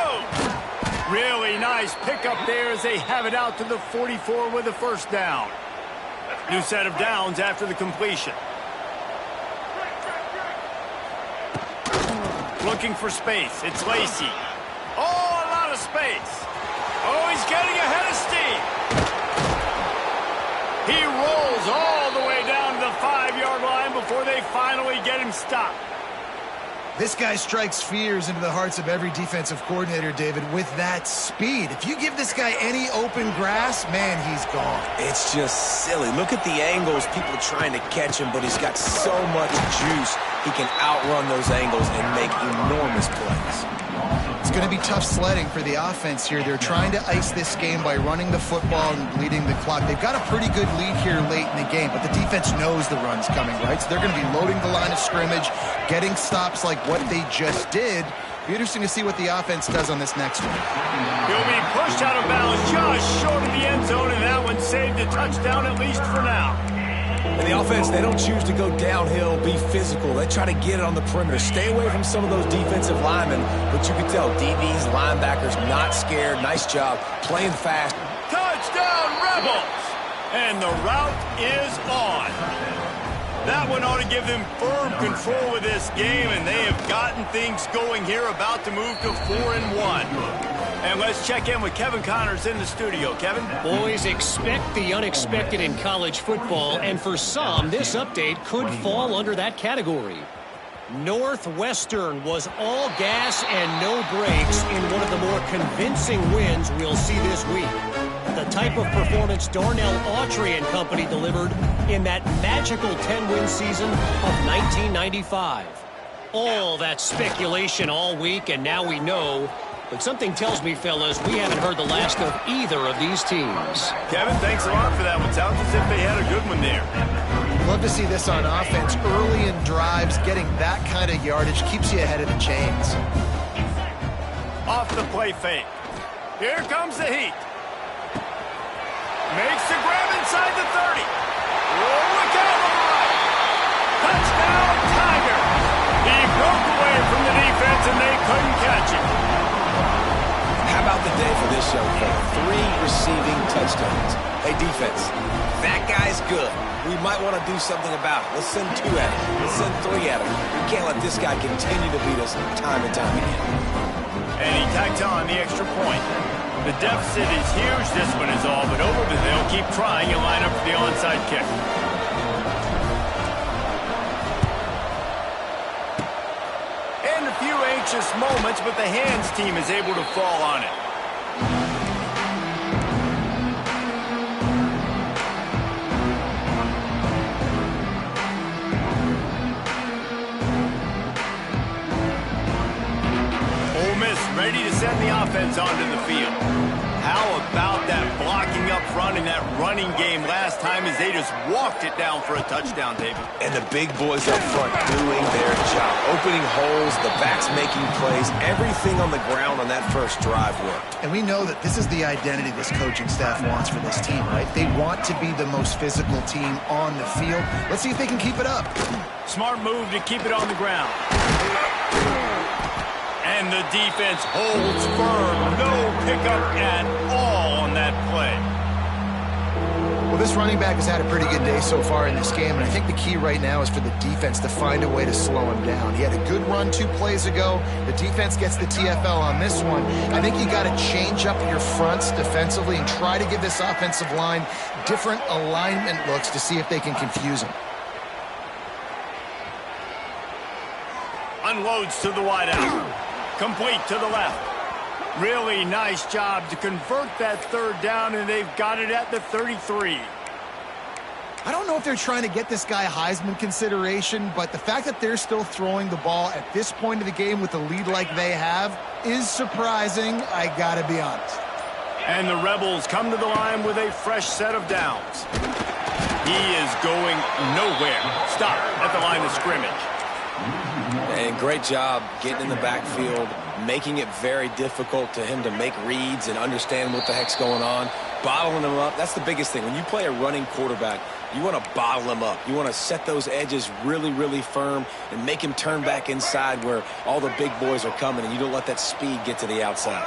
Really nice pickup there as they have it out to the 44 with a first down. New set of downs after the completion. Looking for space. It's Lacy. Oh, a lot of space. Oh, he's getting ahead of steam. He rolls all the way down to the 5-yard line before they finally get him stopped. This guy strikes fears into the hearts of every defensive coordinator, David, with that speed. If you give this guy any open grass, man, he's gone. It's just silly. Look at the angles, people trying to catch him, but he's got so much juice. He can outrun those angles and make enormous plays. It's going to be tough sledding for the offense here. They're trying to ice this game by running the football and bleeding the clock. They've got a pretty good lead here late in the game, but the defense knows the run's coming, right? So they're going to be loading the line of scrimmage, getting stops like what they just did. Be interesting to see what the offense does on this next one. He'll be pushed out of bounds just short of the end zone, and that one saved a touchdown at least for now. And the offense, they don't choose to go downhill, be physical. They try to get it on the perimeter. Stay away from some of those defensive linemen, but you can tell DBs, linebackers, not scared. Nice job playing fast. Touchdown, Rebels! And the route is on. That one ought to give them firm control of this game, and they have gotten things going here, about to move to 4-1. And let's check in with Kevin Connors in the studio. Kevin? Boys, expect the unexpected in college football, and for some, this update could fall under that category. Northwestern was all gas and no brakes in one of the more convincing wins we'll see this week. The type of performance Darnell Autry and company delivered in that magical 10-win season of 1995. All that speculation all week, and now we know But something tells me, fellas, we haven't heard the last of either of these teams. Kevin, thanks a lot for that one. Sounds as if they had a good one there. Love to see this on offense. Early in drives, getting that kind of yardage keeps you ahead of the chains. Off the play fake. Here comes the heat. Makes the grab inside the 30. Oh, look out on the right. Touchdown, Tigers. He broke away from the defense, and they couldn't catch him. How about the day for this young fella? 3 receiving touchdowns. Hey, defense, that guy's good. We might want to do something about it. Let's send 2 at him. Let's send 3 at him. We can't let this guy continue to beat us time and time again. And he tacks on the extra point. The deficit is huge, this one is all, but over they'll keep trying and line up for the onside kick. And a few anxious moments, but the hands team is able to fall on it. Ready to send the offense onto the field. How about that blocking up front and that running game last time as they just walked it down for a touchdown, David? And the big boys up front doing their job. Opening holes, the backs making plays. Everything on the ground on that first drive worked. And we know that this is the identity this coaching staff wants for this team, right? They want to be the most physical team on the field. Let's see if they can keep it up. Smart move to keep it on the ground. And the defense holds firm. No pickup at all on that play. Well, this running back has had a pretty good day so far in this game, and I think the key right now is for the defense to find a way to slow him down. He had a good run 2 plays ago. The defense gets the TFL on this one. I think you got to change up your fronts defensively and try to give this offensive line different alignment looks to see if they can confuse him. Unloads to the wideout. Complete to the left. Really nice job to convert that 3rd down, and they've got it at the 33. I don't know if they're trying to get this guy Heisman consideration, but the fact that they're still throwing the ball at this point of the game with a lead like they have is surprising, I gotta be honest. And the Rebels come to the line with a fresh set of downs. He is going nowhere. Stop at the line of scrimmage. And great job getting in the backfield, making it very difficult to him to make reads and understand what the heck's going on. Bottling him up, that's the biggest thing. When you play a running quarterback, you want to bottle him up. You want to set those edges really, really firm and make him turn back inside where all the big boys are coming, and you don't let that speed get to the outside.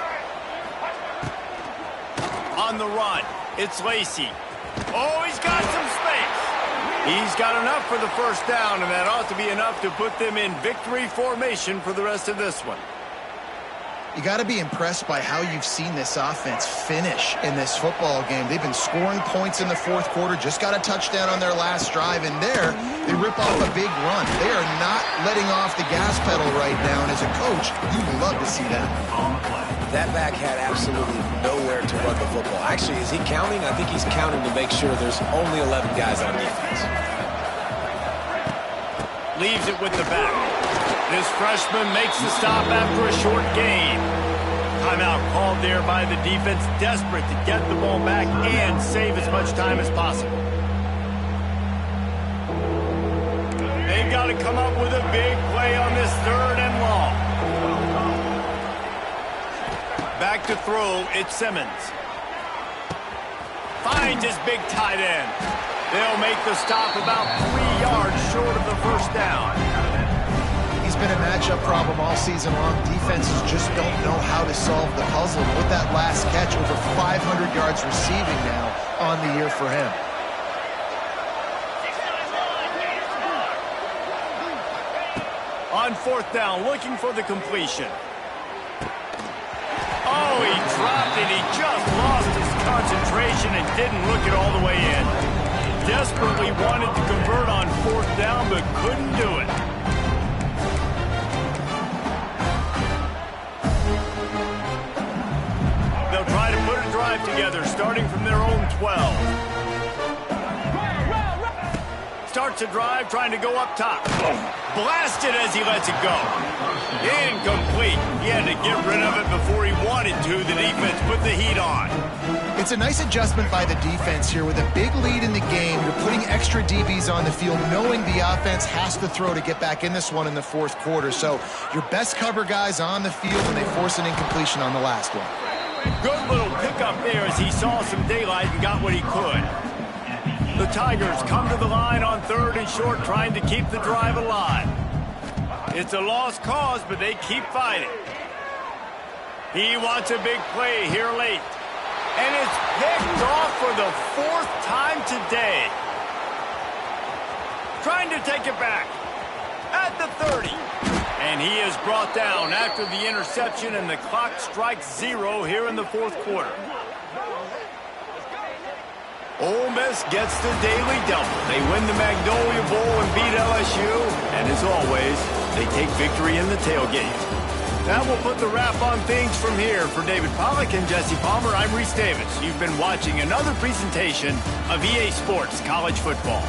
On the run, it's Lacey. Oh, he's got some space. He's got enough for the first down, and that ought to be enough to put them in victory formation for the rest of this one. You got to be impressed by how you've seen this offense finish in this football game. They've been scoring points in the 4th quarter, just got a touchdown on their last drive, and there they rip off a big run. They are not letting off the gas pedal right now, and as a coach, you love to see that. That back had absolutely nowhere to run the football. Actually, is he counting? I think he's counting to make sure there's only 11 guys on defense. Leaves it with the back. This freshman makes the stop after a short gain. Timeout called there by the defense, desperate to get the ball back and save as much time as possible. They've got to come up with a big play on this 3rd and long. Back to throw, it's Simmons. Finds his big tight end. They'll make the stop about 3 yards short of the first down. He's been a matchup problem all season long. Defenses just don't know how to solve the puzzle. With that last catch, over 500 yards receiving now on the year for him. On 4th down, looking for the completion. Oh, he dropped it. He just lost his concentration and didn't look it all the way in. Desperately wanted to convert on 4th down, but couldn't do it. They'll try to put a drive together, starting from their own 12. starts a drive trying to go up top. Blasted as he lets it go. Incomplete. He had to get rid of it before he wanted to. The defense put the heat on. It's a nice adjustment by the defense here. With a big lead in the game, you're putting extra DBs on the field, knowing the offense has to throw to get back in this one in the fourth quarter. So your best cover guys on the field, and they force an incompletion on the last one. Good little pickup there as he saw some daylight and got what he could. The Tigers come to the line on 3rd and short, trying to keep the drive alive. It's a lost cause, but they keep fighting. He wants a big play here late. And it's picked off for the 4th time today. Trying to take it back at the 30. And he is brought down after the interception, and the clock strikes 0 here in the 4th quarter. Ole Miss gets the daily double. They win the Magnolia Bowl and beat LSU. And as always, they take victory in the tailgate. That will put the wrap on things from here. For David Pollack and Jesse Palmer, I'm Reese Davis. You've been watching another presentation of EA Sports College Football.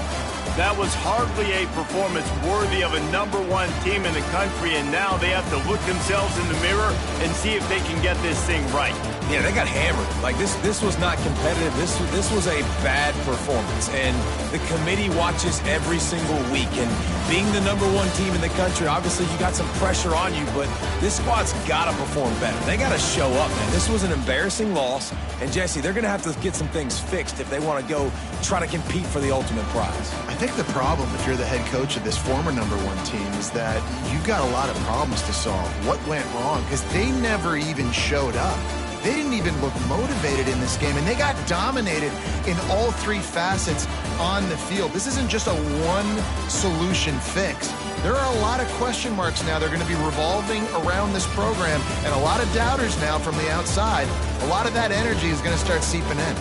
That was hardly a performance worthy of a #1 team in the country, and now they have to look themselves in the mirror and see if they can get this thing right. Yeah, they got hammered. Like, this was not competitive. This was a bad performance, and the committee watches every single week. And being the #1 team in the country, obviously you got some pressure on you, but this squad's got to perform better. They got to show up, man. This was an embarrassing loss, and Jesse, they're going to have to get some things fixed if they want to go try to compete for the ultimate prize. I think the problem, if you're the head coach of this former #1 team, is that you've got a lot of problems to solve. What went wrong? Because they never even showed up. They didn't even look motivated in this game, and they got dominated in all 3 facets on the field. This isn't just a one-solution fix. There are a lot of question marks now. They're going to be revolving around this program, and a lot of doubters now from the outside. A lot of that energy is going to start seeping in.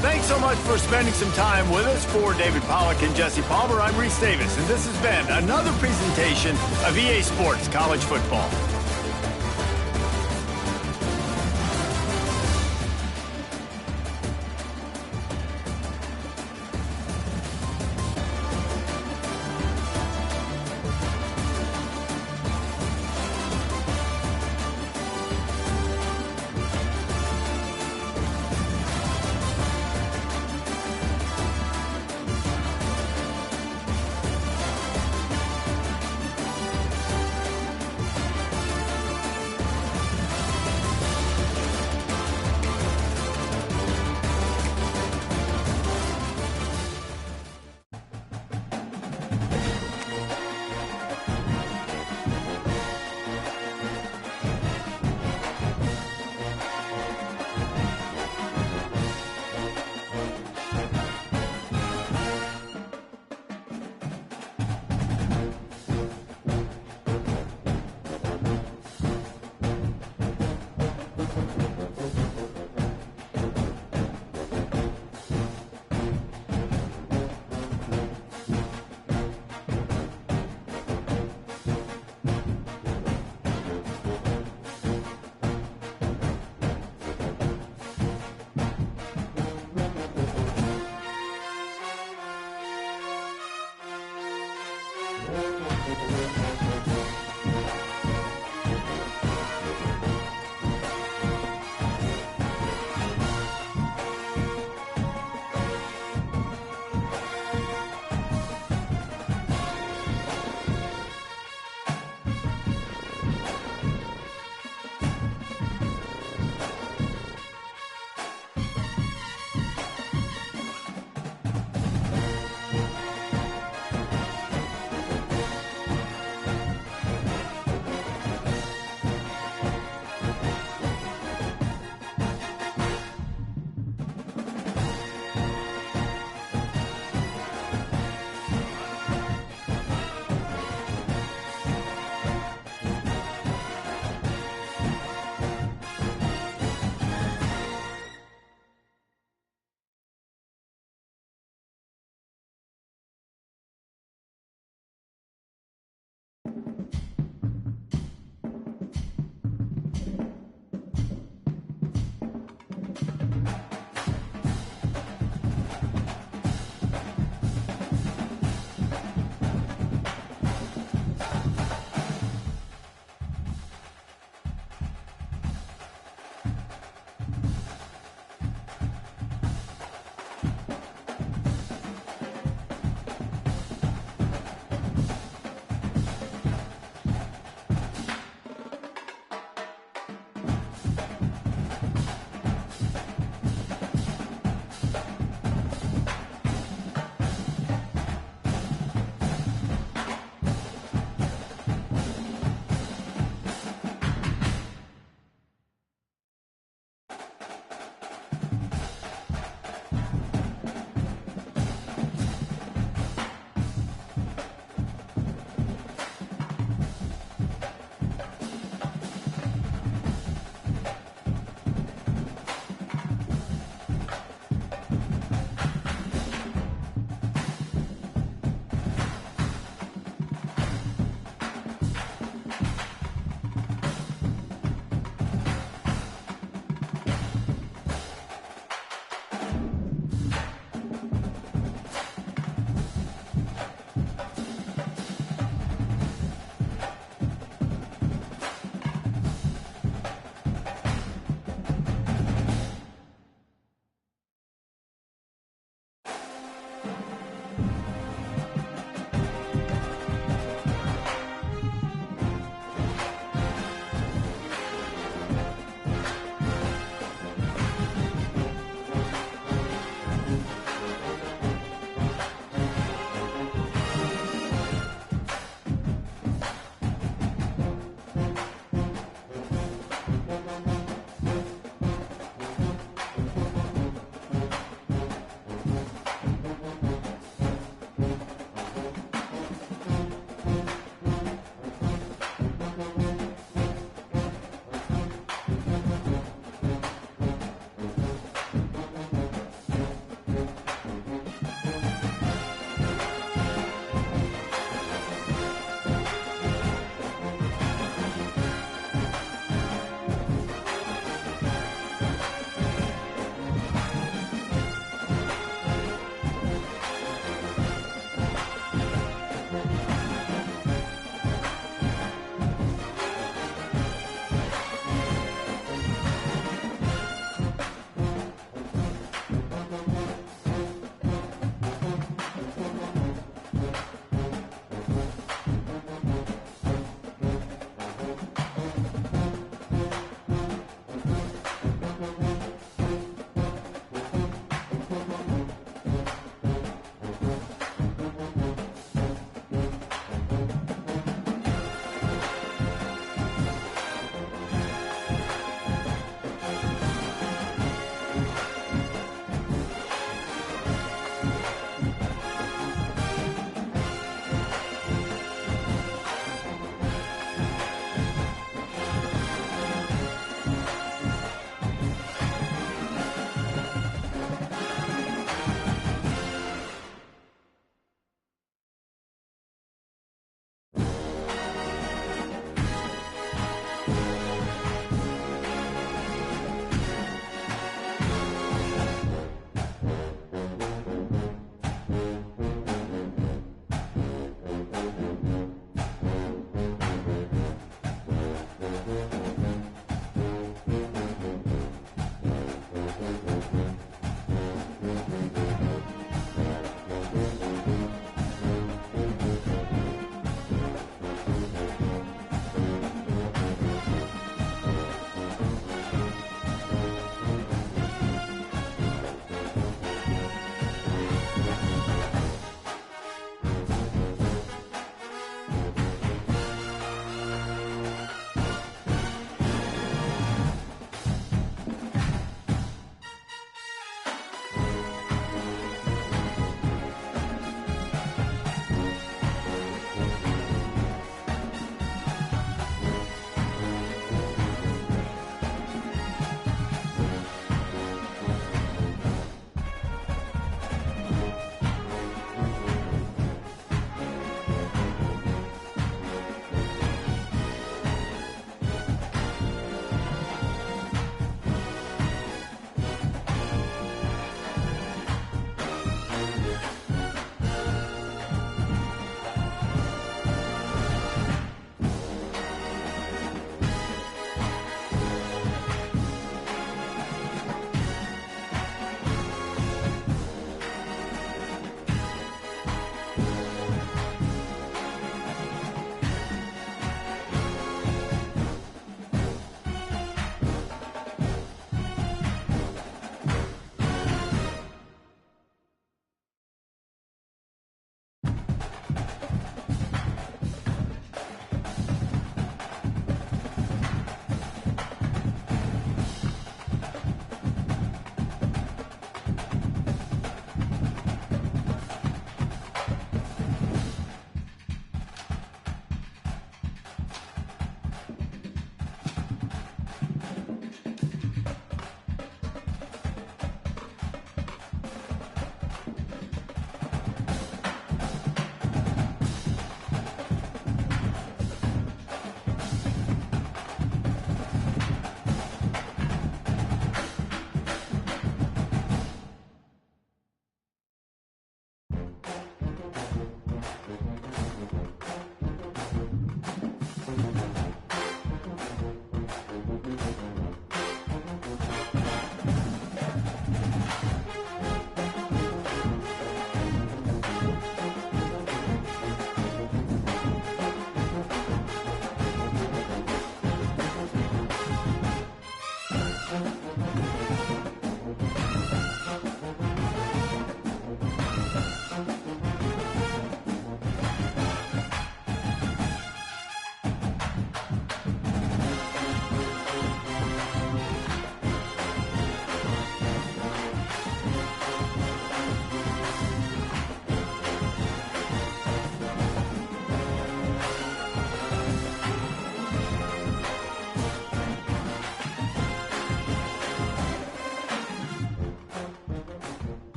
Thanks so much for spending some time with us. For David Pollack and Jesse Palmer, I'm Reese Davis, and this has been another presentation of EA Sports College Football.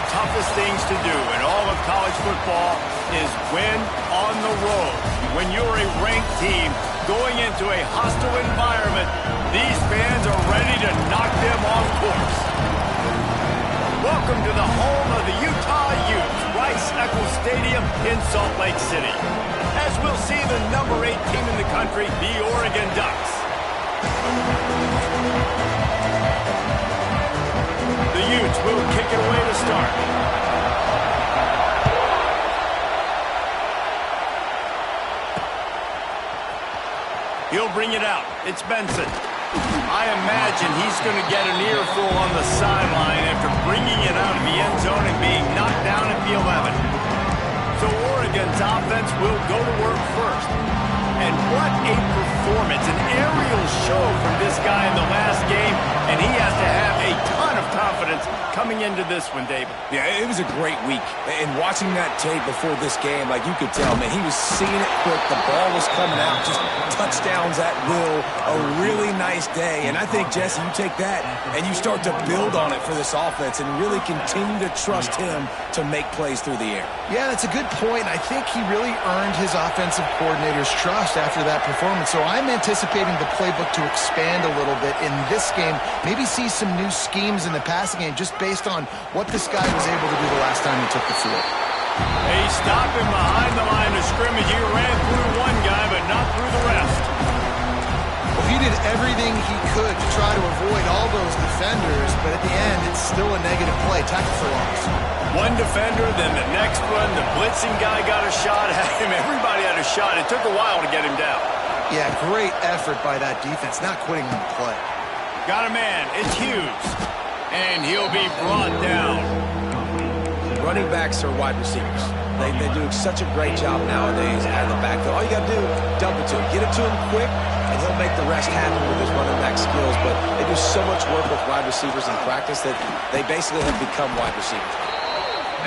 toughest things to do in all of college football is win on the road. When you're a ranked team going into a hostile environment, these fans are ready to knock them off course. Welcome to the home of the Utah Utes, Rice-Eccles Stadium in Salt Lake City. As we'll see the number 8 team in the country, the Oregon Ducks. The Utes will kick it away to start. He'll bring it out. It's Benson. I imagine he's going to get an earful on the sideline after bringing it out of the end zone and being knocked down at the 11. So Oregon's offense will go to work first. And what a performance, an aerial show from this guy in the last game, and he has to have a ton of confidence coming into this one, David. Yeah, it was a great week. And watching that tape before this game, like you could tell, man, he was seeing it quick. The ball was coming out, just touchdowns at will. A really nice day. And I think, Jesse, you take that and you start to build on it for this offense and really continue to trust him to make plays through the air. Yeah, that's a good point. I think he really earned his offensive coordinator's trust after that performance. So I'm anticipating the playbook to expand a little bit in this game. Maybe see some new schemes in the passing game just based on what this guy was able to do the last time he took the field. They stop him behind the line of scrimmage. He ran through one guy, but not through the rest. Well, he did everything he could to try to avoid all those defenders, but at the end, it's still a negative play, tackle for loss. One defender, then the next one. The blitzing guy got a shot at him. Everybody had a shot. It took a while to get him down. Yeah, great effort by that defense, not quitting on the play. Got a man. It's Hughes. And he'll be brought down. Running backs are wide receivers. They do such a great job nowadays out of the backfield. All you got to do, dump it to him. Get it to him quick, and he'll make the rest happen with his running back skills. But they do so much work with wide receivers in practice that they basically have become wide receivers.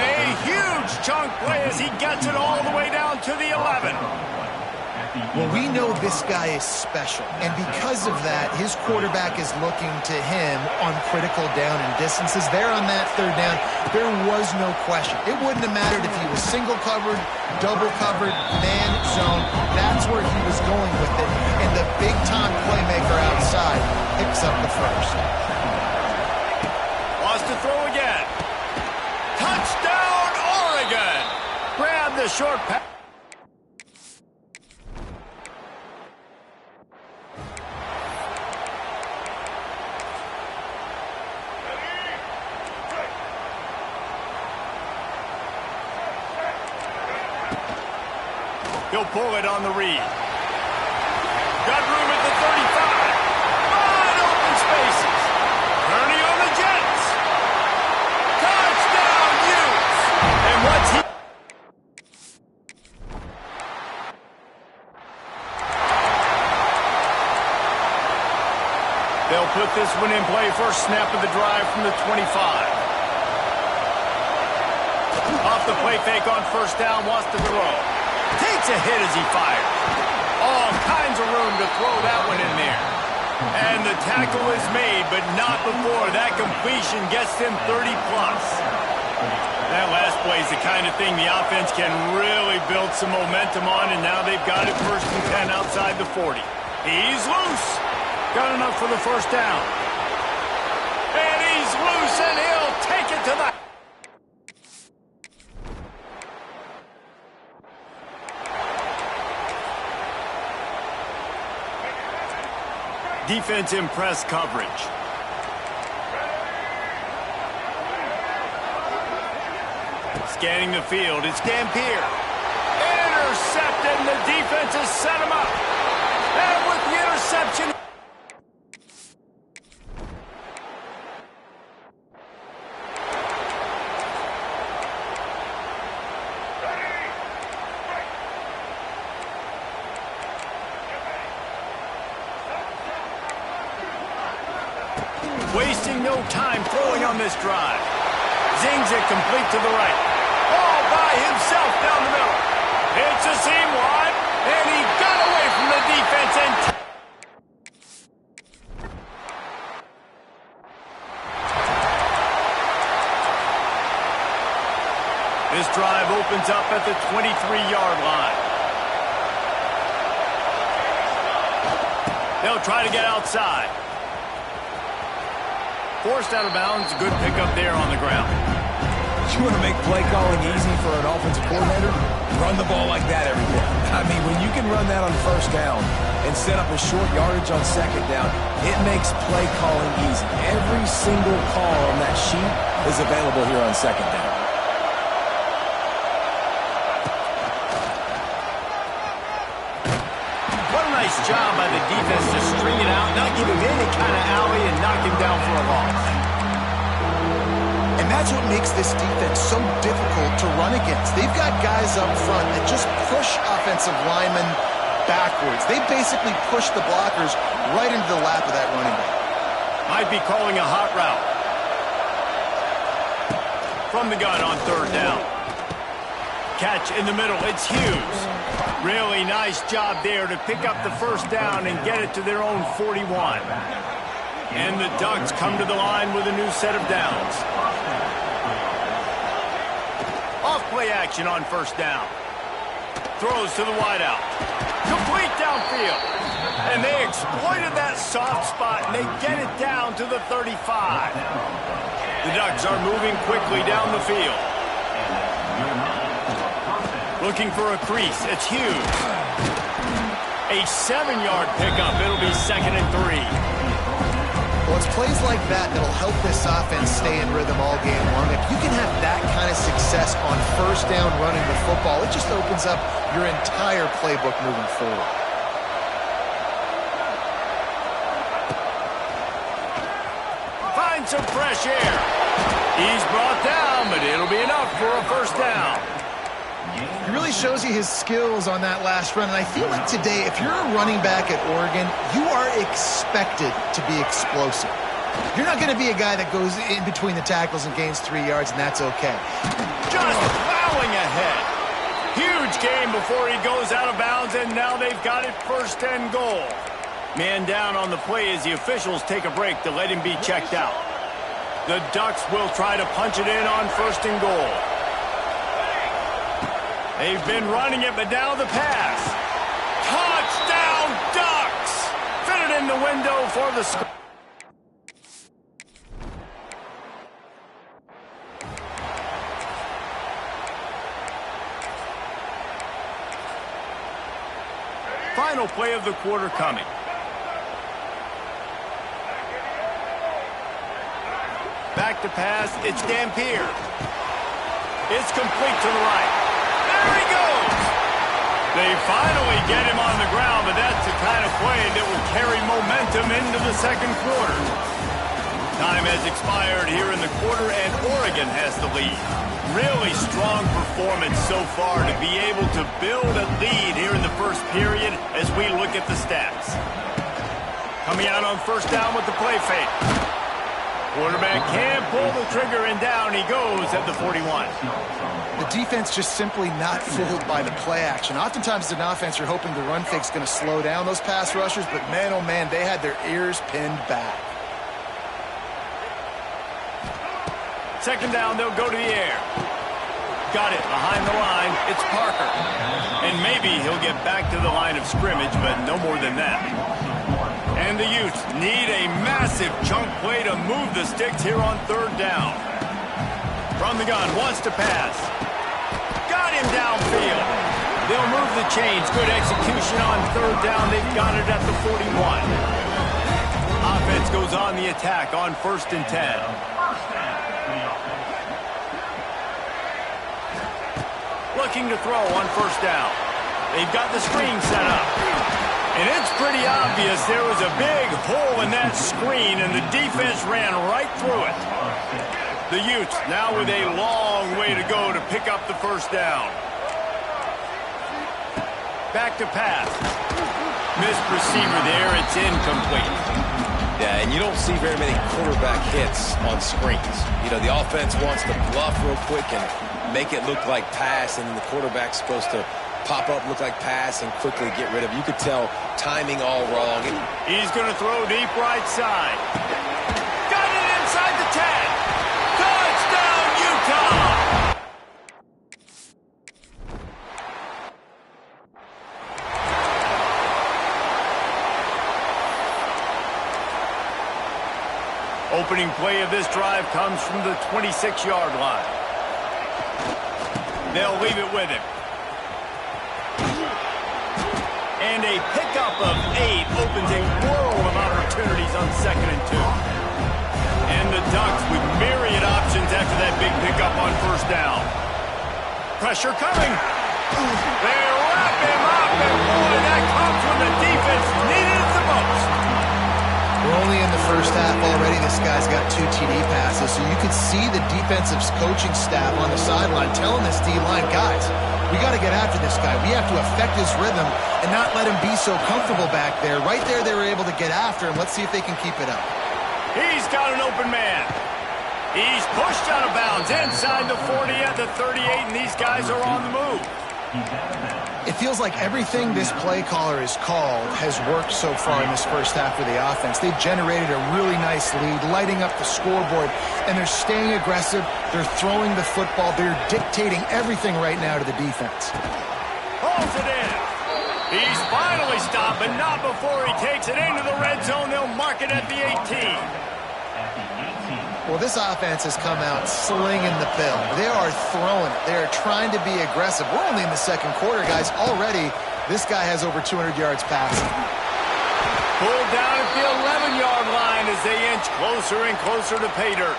A huge chunk play as he gets it all the way down to the 11. Well, we know this guy is special, and because of that, his quarterback is looking to him on critical down and distances. There on that third down, there was no question. It wouldn't have mattered if he was single covered, double covered, man zone. That's where he was going with it, and the big-time playmaker outside picks up the first. Wants to throw again. Touchdown, Oregon! Grab the short pass. He'll pull it on the read. Got room at the 35. Wide open spaces. Kearney on the Jets. Touchdown, Utes! And what's he... They'll put this one in play. First snap of the drive from the 25. Off the play fake on first down, wants to throw. Takes a hit as he fires. All kinds of room to throw that one in there. And the tackle is made, but not before that completion gets them 30-plus. That last play is the kind of thing the offense can really build some momentum on, and now they've got it 1st and 10 outside the 40. He's loose. Got enough for the first down. And he's loose, and he'll take it to the... Defense in press coverage. Scanning the field, it's Dampier. Intercepted, and the defense has set him up. And with the interception... Wasting no time throwing on this drive. Zings it complete to the right. All by himself down the middle. It's a seam wide, and he got away from the defense and... opens up at the 23-yard line. They'll try to get outside. Forced out of bounds. Good pickup there on the ground. You want to make play calling easy for an offensive coordinator? Run the ball like that every day. I mean, when you can run that on first down and set up a short yardage on second down, it makes play calling easy. Every single call on that sheet is available here on second down. What a nice job by the defense to string it out, not give him any kind of alley, and knock him down for a loss. And that's what makes this defense so difficult to run against. They've got guys up front that just push offensive linemen backwards. They basically push the blockers right into the lap of that running back. Might be calling a hot route. From the gun on third down. Catch in the middle. It's Hughes. Really nice job there to pick up the first down and get it to their own 41. And the Ducks come to the line with a new set of downs. Off play action on first down. Throws to the wideout. Complete downfield. And they exploited that soft spot, and they get it down to the 35. The Ducks are moving quickly down the field. Looking for a crease. It's Hughes. A 7-yard pickup. It'll be 2nd and 3. Well, it's plays like that that'll help this offense stay in rhythm all game long. If you can have that kind of success on first down running the football, it just opens up your entire playbook moving forward. Find some fresh air. He's brought down, but it'll be enough for a first down. He really shows you his skills on that last run. And I feel like today, if you're a running back at Oregon, you are expected to be explosive. You're not going to be a guy that goes in between the tackles and gains 3 yards, and that's okay. Just plowing ahead. Huge game before he goes out of bounds, and now they've got it 1st and goal. Man down on the play as the officials take a break to let him be checked out. The Ducks will try to punch it in on 1st and goal. They've been running it, but now the pass. Touchdown, Ducks! Fitted in the window for the score. Final play of the quarter coming. Back to pass. It's Dampier. It's complete to the right. There he goes. They finally get him on the ground, but that's the kind of play that will carry momentum into the second quarter. Time has expired here in the quarter, and Oregon has the lead. Really strong performance so far to be able to build a lead here in the first period as we look at the stats. Coming out on first down with the play fake. Quarterback can't pull the trigger, and down he goes at the 41. The defense just simply not fooled by the play action. Oftentimes as an offense, you're hoping the run fake's going to slow down those pass rushers, but man, oh man, they had their ears pinned back. Second down, they'll go to the air. Got it behind the line. It's Parker. And maybe he'll get back to the line of scrimmage, but no more than that. And the Utes need a massive chunk play to move the sticks here on third down. From the gun, wants to pass. Got him downfield. They'll move the chains. Good execution on third down. They've got it at the 41. Offense goes on the attack on 1st and 10. Looking to throw on first down. They've got the screen set up. And it's pretty obvious there was a big hole in that screen, and the defense ran right through it. The Utes now with a long way to go to pick up the first down. Back to pass. Missed receiver there. It's incomplete. Yeah, and you don't see very many quarterback hits on screens. You know, the offense wants to bluff real quick and make it look like pass, and then the quarterback's supposed to pop up, look like pass, and quickly get rid of it. You could tell timing all wrong. He's going to throw deep right side. Got it inside the 10. Touchdown, Utah! Opening play of this drive comes from the 26-yard line. They'll leave it with him. And a pickup of 8 opens a world of opportunities on 2nd and 2. And the Ducks with myriad options after that big pickup on 1st down. Pressure coming. They wrap him up, and boy, that comes when the defense needed it the most. We're only in the first half already. This guy's got 2 TD passes, so you could see the defensive coaching staff on the sideline telling this D-line, guys, we got to get after this guy. We have to affect his rhythm and not let him be so comfortable back there. Right there, they were able to get after him. Let's see if they can keep it up. He's got an open man. He's pushed out of bounds inside the 40 at the 38, and these guys are on the move. It feels like everything this play caller has called has worked so far in this first half of the offense. They've generated a really nice lead, lighting up the scoreboard, and they're staying aggressive. They're throwing the football. They're dictating everything right now to the defense. Pulls it in. He's finally stopped, but not before he takes it into the red zone. They'll mark it at the 18. Well, this offense has come out slinging the pill. They are throwing it. They are trying to be aggressive. We're only in the second quarter, guys. Already, this guy has over 200 yards passing. Pulled down at the 11-yard line as they inch closer and closer to pay dirt.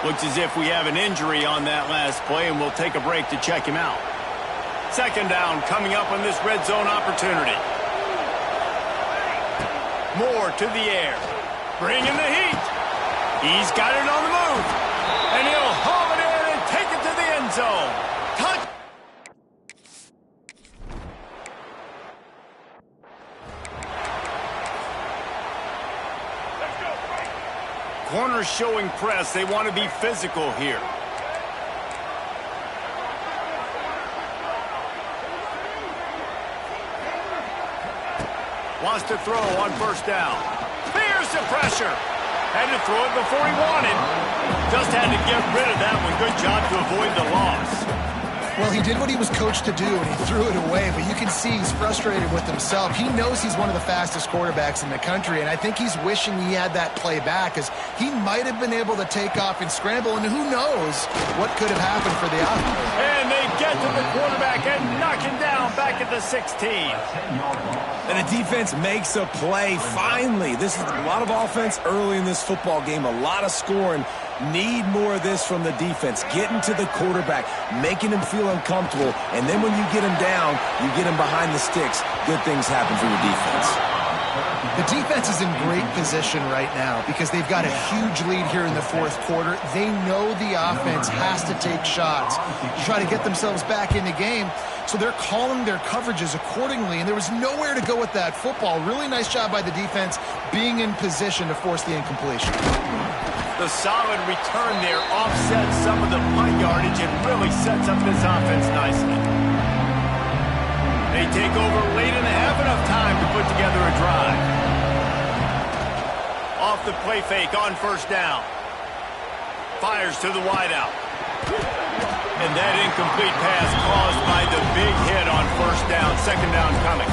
Looks as if we have an injury on that last play, and we'll take a break to check him out. 2nd down coming up on this red zone opportunity. Moore to the air. Bringing the heat. He's got it on the move. And he'll haul it in and take it to the end zone. Touch. Corners showing press. They want to be physical here. Wants to throw on 1st down. Fears the pressure. Had to throw it before he wanted. Just had to get rid of that one. Good job to avoid the loss. Well, he did what he was coached to do, and he threw it away, but you can see he's frustrated with himself. He knows he's one of the fastest quarterbacks in the country, and I think he's wishing he had that play back, because he might have been able to take off and scramble, and who knows what could have happened for the offense. And they get to the quarterback and knock him down back at the 16. And the defense makes a play, finally. This is a lot of offense early in this football game, a lot of scoring. Need more of this from the defense. Getting to the quarterback, making him feel uncomfortable, and then when you get him down, you get him behind the sticks. Good things happen for your defense. The defense is in great position right now because they've got a huge lead here in the 4th quarter. They know the offense has to take shots to try to get themselves back in the game, so they're calling their coverages accordingly, and there was nowhere to go with that football. Really nice job by the defense being in position to force the incompletion. The solid return there offsets some of the punt yardage and really sets up this offense nicely. They take over late and have enough time to put together a drive. Off the play fake on 1st down. Fires to the wideout. And that incomplete pass caused by the big hit on 1st down. 2nd down coming.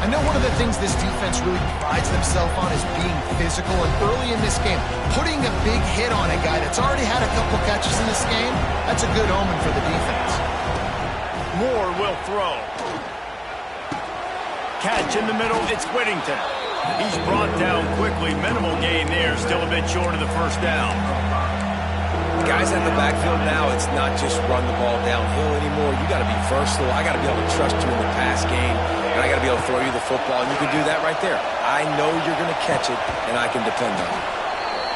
I know one of the things this defense really prides themselves on is being physical, and early in this game, putting a big hit on a guy that's already had a couple catches in this game, that's a good omen for the defense. Moore will throw. Catch in the middle, it's Whittington. He's brought down quickly. Minimal gain there, still a bit short of the 1st down. Guys in the backfield now, it's not just run the ball downhill anymore. You got to be versatile. I got to be able to trust you in the pass game, and I got to be able to throw you the football, and you can do that right there. I know you're going to catch it, and I can depend on it.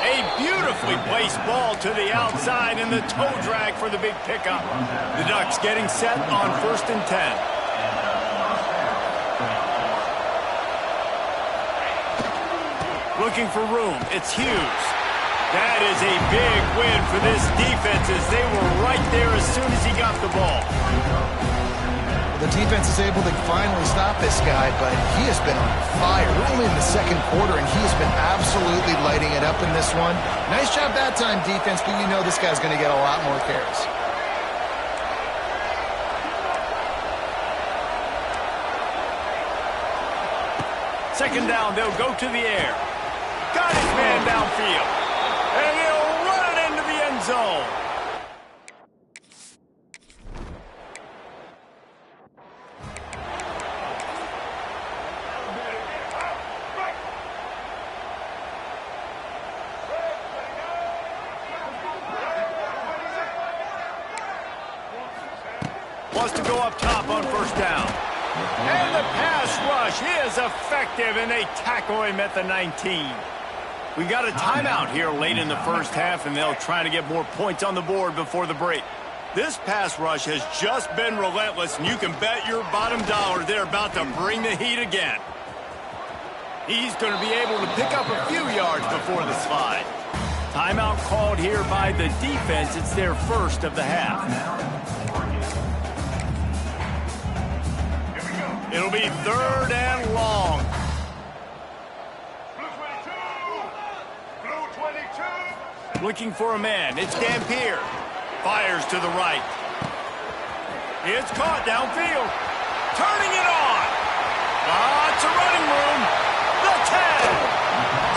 A beautifully placed ball to the outside, and the toe drag for the big pickup. The Ducks getting set on 1st and 10. Looking for room, it's Hughes. That is a big win for this defense as they were right there as soon as he got the ball. The defense is able to finally stop this guy, but he has been on fire. We're only in the 2nd quarter, and he has been absolutely lighting it up in this one. Nice job that time, defense, but you know this guy's going to get a lot more carries. Second down, they'll go to the air. got his man downfield. And he'll run it into the end zone. Wants to go up top on first down. And the pass rush is effective, and they tackle him at the 19. We got a timeout here late in the first half, and they'll try to get more points on the board before the break. This pass rush has just been relentless, and you can bet your bottom dollar they're about to bring the heat again. He's going to be able to pick up a few yards before the slide. Timeout called here by the defense. It's their first of the half. It'll be 3rd and long. Looking for a man. It's Dampier. Fires to the right. It's caught downfield. Turning it on. It's a running room. The 10.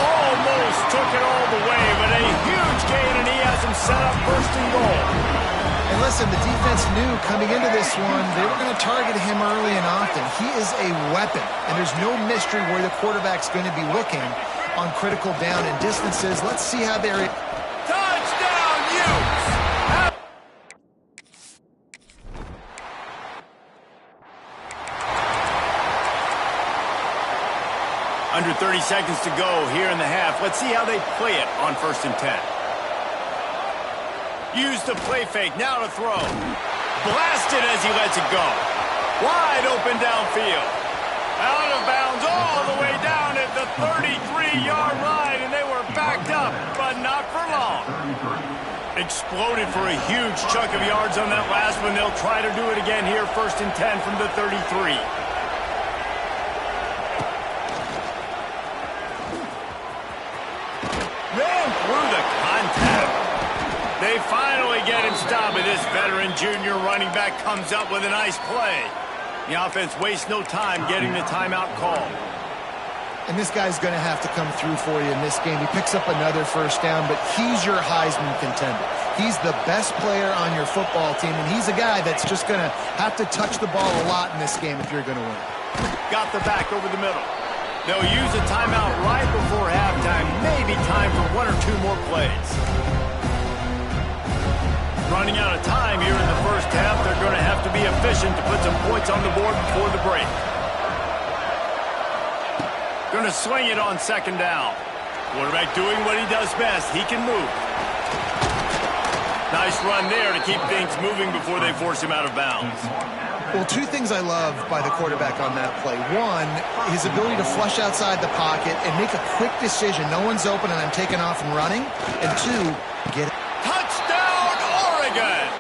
Almost took it all the way, but a huge gain, and he has him set up 1st and goal. And listen, the defense knew coming into this one, they were going to target him early and often. He is a weapon, and there's no mystery where the quarterback's going to be looking on critical down and distances. Let's see how they're... Touchdown, Utes! Under 30 seconds to go here in the half. Let's see how they play it on 1st and 10. Use the play fake, now to throw. Blasted as he lets it go. Wide open downfield. Out of bounds all the way down at the 33-yard line, and they were backed up, but not for long. Exploded for a huge chunk of yards on that last one. They'll try to do it again here, 1st and 10 from the 33. Ran through the contact. They finally get him stopped, and this veteran junior running back comes up with a nice play. The offense wastes no time getting the timeout call. And this guy's going to have to come through for you in this game. He picks up another 1st down, but he's your Heisman contender. He's the best player on your football team, and he's a guy that's just going to have to touch the ball a lot in this game if you're going to win. Got the back over the middle. They'll use a timeout right before halftime. Maybe time for 1 or 2 more plays. Running out of time here in the first half. They're going to have to be efficient to put some points on the board before the break. Going to swing it on 2nd down. Quarterback doing what he does best. He can move. Nice run there to keep things moving before they force him out of bounds. Well, 2 things I love by the quarterback on that play. 1, his ability to flush outside the pocket and make a quick decision. No one's open and I'm taking off and running. And 2, get it. Touchdown, Oregon!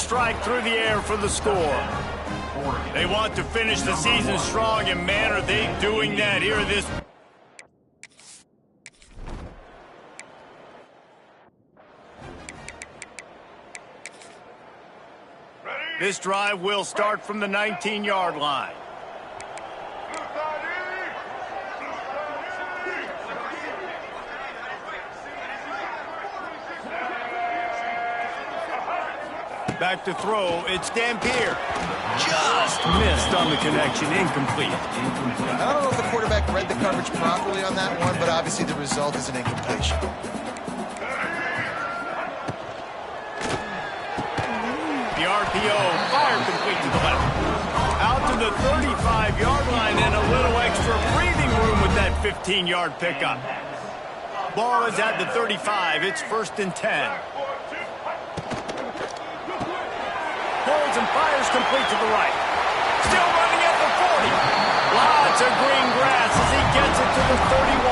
strike through the air for the score. They want to finish the season strong, and man, are they doing that here this... This drive will start from the 19-yard line. Back to throw, it's Dampier. Just missed on the connection, incomplete. I don't know if the quarterback read the coverage properly on that one, but obviously the result is an incompletion. The RPO, fire complete to the left. Out to the 35-yard line and a little extra breathing room with that 15-yard pickup. Ball is at the 35. It's 1st and 10. Holds and fires complete to the right. Still running at the 40. Lots of green grass as he gets it to the 31.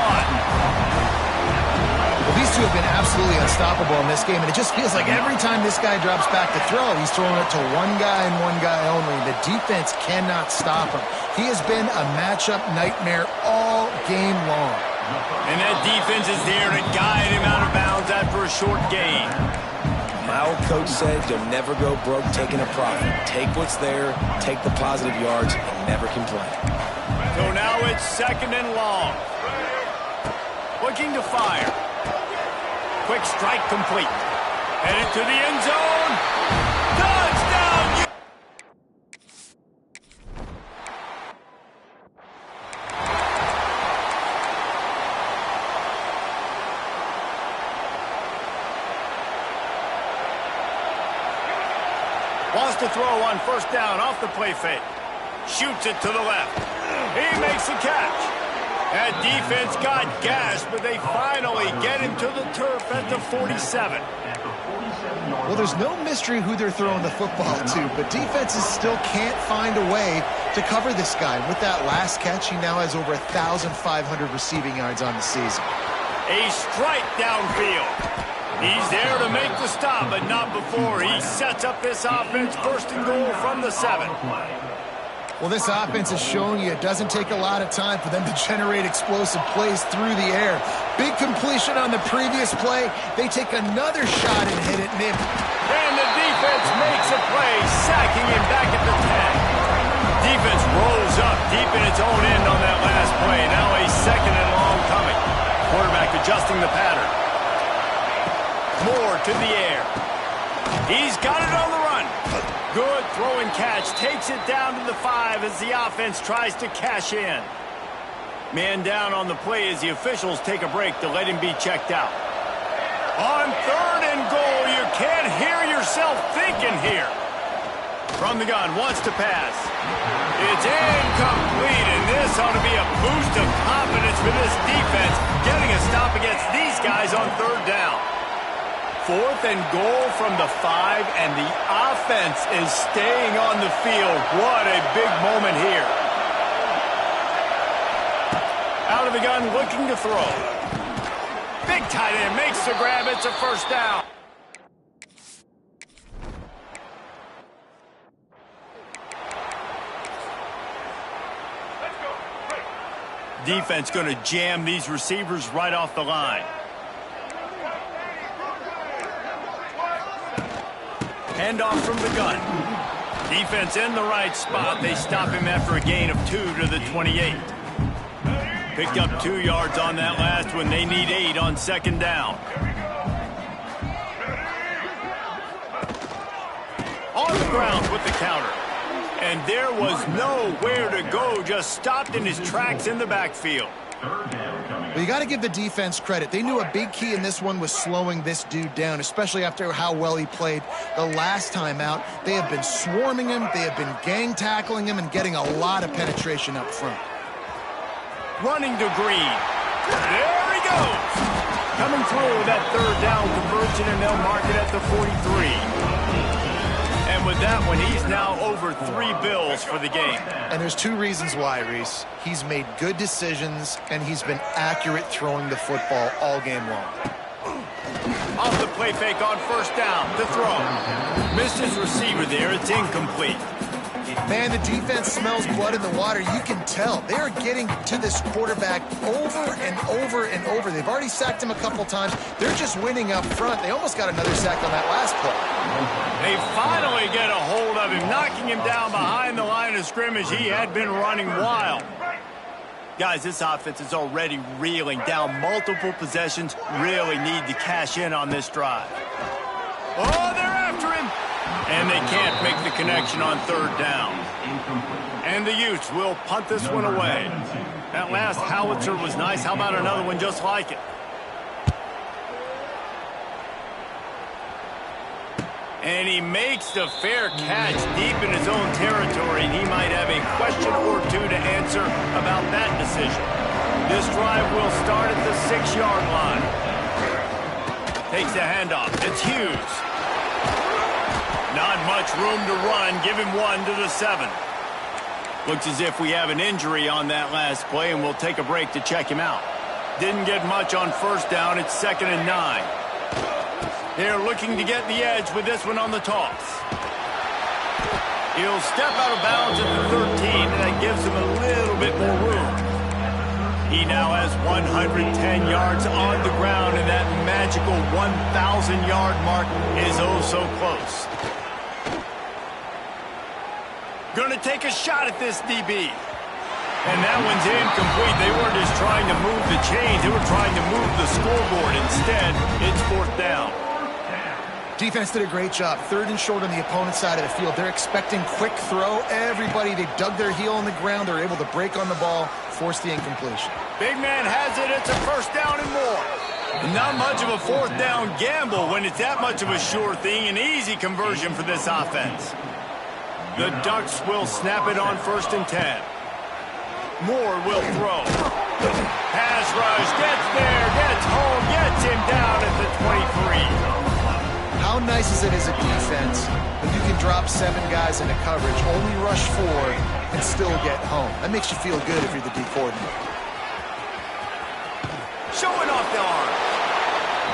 Well, these two have been absolutely unstoppable in this game, and it just feels like every time this guy drops back to throw, he's throwing it to one guy and one guy only. The defense cannot stop him. He has been a matchup nightmare all game long. And that defense is there to guide him out of bounds after a short gain. My old coach said you'll never go broke taking a profit. Take what's there, take the positive yards, and never complain. So now it's 2nd and long. Looking to fire. Quick strike complete. Headed to the end zone. Touchdown! Wants to throw on 1st down off the play fake. Shoots it to the left. He makes the catch. That defense got gashed, but they finally get him to the turf at the 47. Well, there's no mystery who they're throwing the football to, but defenses still can't find a way to cover this guy. With that last catch, he now has over 1,500 receiving yards on the season. A strike downfield. He's there to make the stop, but not before he sets up this offense 1st and goal from the 7. Well, this offense is showing you it doesn't take a lot of time for them to generate explosive plays through the air. Big completion on the previous play. They take another shot and hit it. And the defense makes a play, sacking him back at the 10. Defense rolls up deep in its own end on that last play. Now a 2nd and long coming. Quarterback adjusting the pattern. Moore to the air. He's got it on the run. Good throw and catch. Takes it down to the 5 as the offense tries to cash in. Man down on the play as the officials take a break to let him be checked out. On 3rd and goal, you can't hear yourself thinking here. From the gun, wants to pass. It's incomplete, and this ought to be a boost of confidence for this defense, getting a stop against these guys on 3rd down. 4th and goal from the 5, and the offense is staying on the field. What a big moment here. Out of the gun, looking to throw. Big tight end makes the grab. It's a 1st down. Defense going to jam these receivers right off the line. Handoff from the gun. Defense in the right spot. They stop him after a gain of 2 to the 28. Picked up 2 yards on that last one. They need 8 on 2nd down. On the ground with the counter. And there was nowhere to go. Just stopped in his tracks in the backfield. Well, you got to give the defense credit. They knew a big key in this one was slowing this dude down, especially after how well he played the last time out. They have been swarming him. They have been gang tackling him and getting a lot of penetration up front. Running to Green. There he goes. Coming through that 3rd down conversion, and they'll mark it at the 43. And with that one, he's now over 3 bills for the game. And there's 2 reasons why, Reese. He's made good decisions, and he's been accurate throwing the football all game long. Off the play fake on first down to throw. Missed his receiver there. It's incomplete. Man, the defense smells blood in the water. You can tell. They are getting to this quarterback over and over and over. They've already sacked him a couple times. They're just winning up front. They almost got another sack on that last play. They finally get a hold of him, knocking him down behind the line of scrimmage. He had been running wild. Guys, this offense is already reeling down multiple possessions. Really need to cash in on this drive. Oh, they're after him. And they can't make the connection on third down. And the Utes will punt this one away. That last howitzer was nice. How about another one just like it? And he makes the fair catch deep in his own territory. And he might have a question or two to answer about that decision. This drive will start at the 6-yard line. Takes the handoff. It's Hughes. Not much room to run. Give him 1 to the 7. Looks as if we have an injury on that last play, and we'll take a break to check him out. Didn't get much on first down. It's 2nd and 9. They're looking to get the edge with this one on the toss. He'll step out of bounds at the 13, and that gives him a little bit more room. He now has 110 yards on the ground, and that magical 1,000-yard mark is oh so close. Gonna take a shot at this DB. And that one's incomplete. They weren't just trying to move the chains. They were trying to move the scoreboard. Instead, it's 4th down. Defense did a great job. 3rd and short on the opponent's side of the field. They're expecting quick throw. Everybody, they dug their heel on the ground. They're able to break on the ball, force the incompletion. Big man has it. It's a 1st down and more. Not much of a 4th down gamble when it's that much of a sure thing. An easy conversion for this offense. The Ducks will snap it on 1st and 10. Moore will throw. Pass rush, gets there, gets home, gets him down at the 23. How nice is it as a defense when you can drop 7 guys into coverage, only rush 4, and still get home? That makes you feel good if you're the D coordinator. Showing off the arm.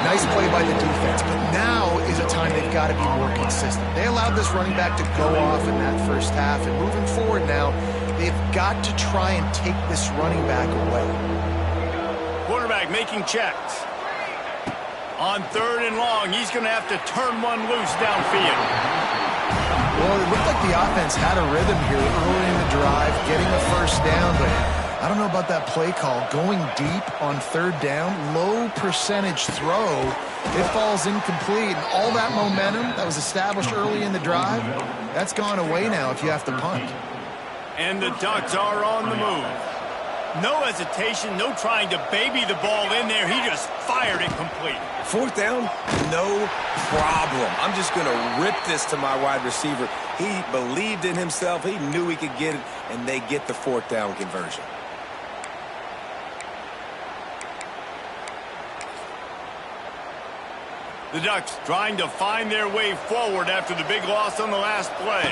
Nice play by the defense, but now is a time they've got to be more consistent. They allowed this running back to go off in that first half, and moving forward now, they've got to try and take this running back away. Quarterback making checks. On 3rd and long, he's going to have to turn one loose downfield. Well, it looked like the offense had a rhythm here early in the drive, getting a first down, but I don't know about that play call. Going deep on 3rd down, low percentage throw, it falls incomplete. And all that momentum that was established early in the drive, that's gone away now if you have to punt. And the Ducks are on the move. No hesitation, no trying to baby the ball in there. He just fired it complete. 4th down, no problem. I'm just going to rip this to my wide receiver. He believed in himself. He knew he could get it, and they get the 4th down conversion. The Ducks trying to find their way forward after the big loss on the last play.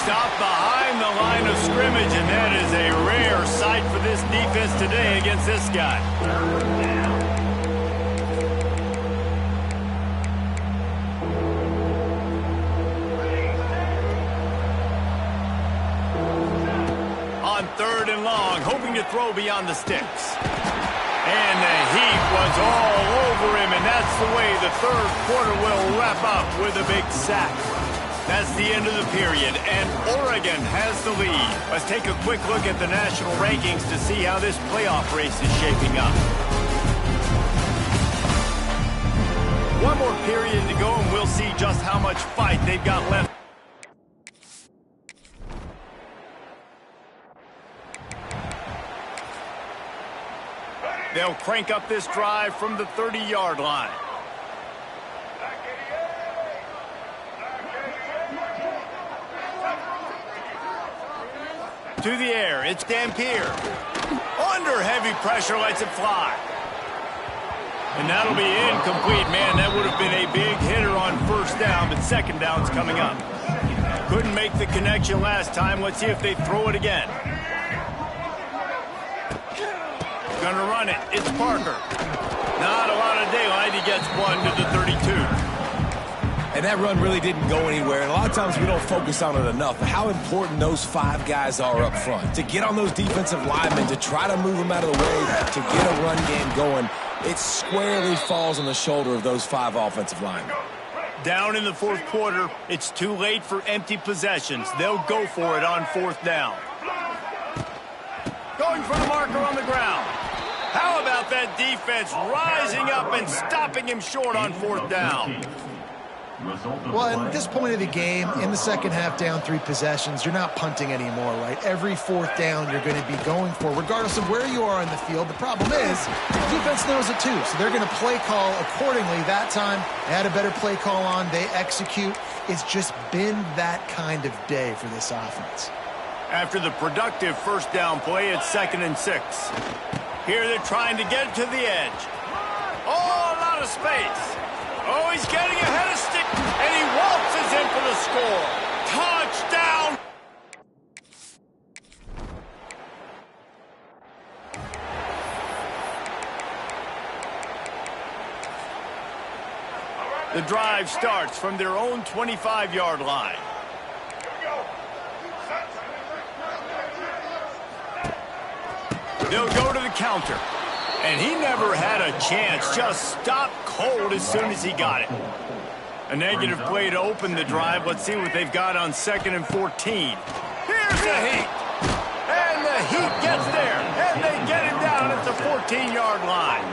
Stopped behind the line of scrimmage, and that is a rare sight for this defense today against this guy. On 3rd and long, hoping to throw beyond the sticks. And the heat was all over him, and that's the way the 3rd quarter will wrap up with a big sack. That's the end of the period, and Oregon has the lead. Let's take a quick look at the national rankings to see how this playoff race is shaping up. One more period to go, and we'll see just how much fight they've got left. They'll crank up this drive from the 30-yard line. To the air, it's Dampier. Under heavy pressure, lets it fly. And that'll be incomplete. Man, that would have been a big hitter on 1st down, but 2nd down's coming up. Couldn't make the connection last time. Let's see if they throw it again. Gonna run it. It's Parker. Not a lot of daylight. He gets one to the 32. And that run really didn't go anywhere. And a lot of times we don't focus on it enough. How important those 5 guys are up front. To get on those defensive linemen, to try to move them out of the way, to get a run game going, it squarely falls on the shoulder of those 5 offensive linemen. Down in the fourth quarter, it's too late for empty possessions. They'll go for it on fourth down. Going for the marker on the ground. How about that defense rising up and stopping him short on fourth down? Well, at this point of the game, in the second half, down 3 possessions, you're not punting anymore, right? Every fourth down you're going to be going for, regardless of where you are in the field. The problem is, the defense knows it too, so they're going to play call accordingly. That time, they had a better play call on. They execute. It's just been that kind of day for this offense. After the productive first down play, it's 2nd and 6. Here they're trying to get it to the edge. Oh, a lot of space. Oh, he's getting ahead of stick, and he waltzes in for the score. Touchdown! The drive starts from their own 25-yard line. They'll go to the counter. And he never had a chance. Just stopped cold as soon as he got it. A negative play to open the drive. Let's see what they've got on 2nd and 14. Here's the heat. And the heat gets there. And they get him down at the 14-yard line.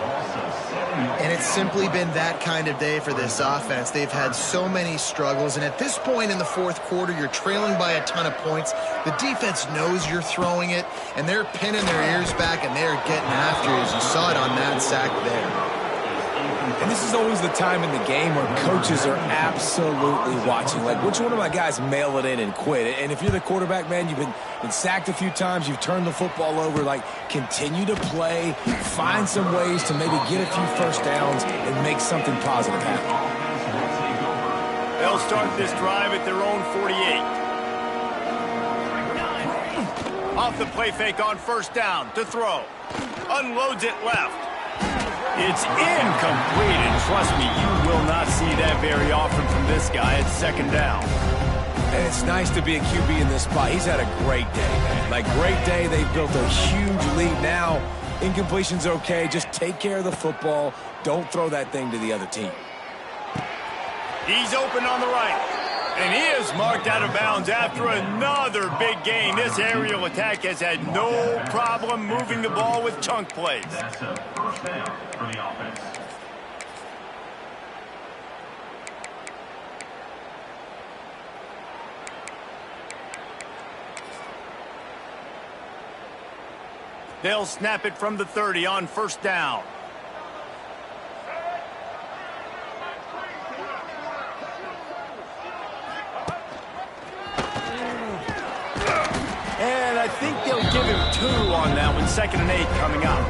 And it's simply been that kind of day for this offense. They've had so many struggles, and at this point in the fourth quarter, you're trailing by a ton of points. The defense knows you're throwing it, and they're pinning their ears back, and they're getting after you, as you saw it on that sack there. And this is always the time in the game where coaches are absolutely watching. Like, which one of my guys mail it in and quit? And if you're the quarterback, man, you've been sacked a few times, you've turned the football over, like, continue to play, find some ways to maybe get a few first downs and make something positive happen. They'll start this drive at their own 48. Off the play fake on first down to throw. Unloads it left. It's incomplete, and trust me, you will not see that very often from this guy. It's 2nd down. And it's nice to be a QB in this spot. He's had a great day, man. Like, great day. They've built a huge lead now. Incompletion's okay. Just take care of the football. Don't throw that thing to the other team. He's open on the right. And he is marked out of bounds after another big gain. This aerial attack has had no problem moving the ball with chunk plays. That's a first down for the offense. They'll snap it from the 30 on first down. And I think they'll give him 2 on that one. 2nd and 8 coming up.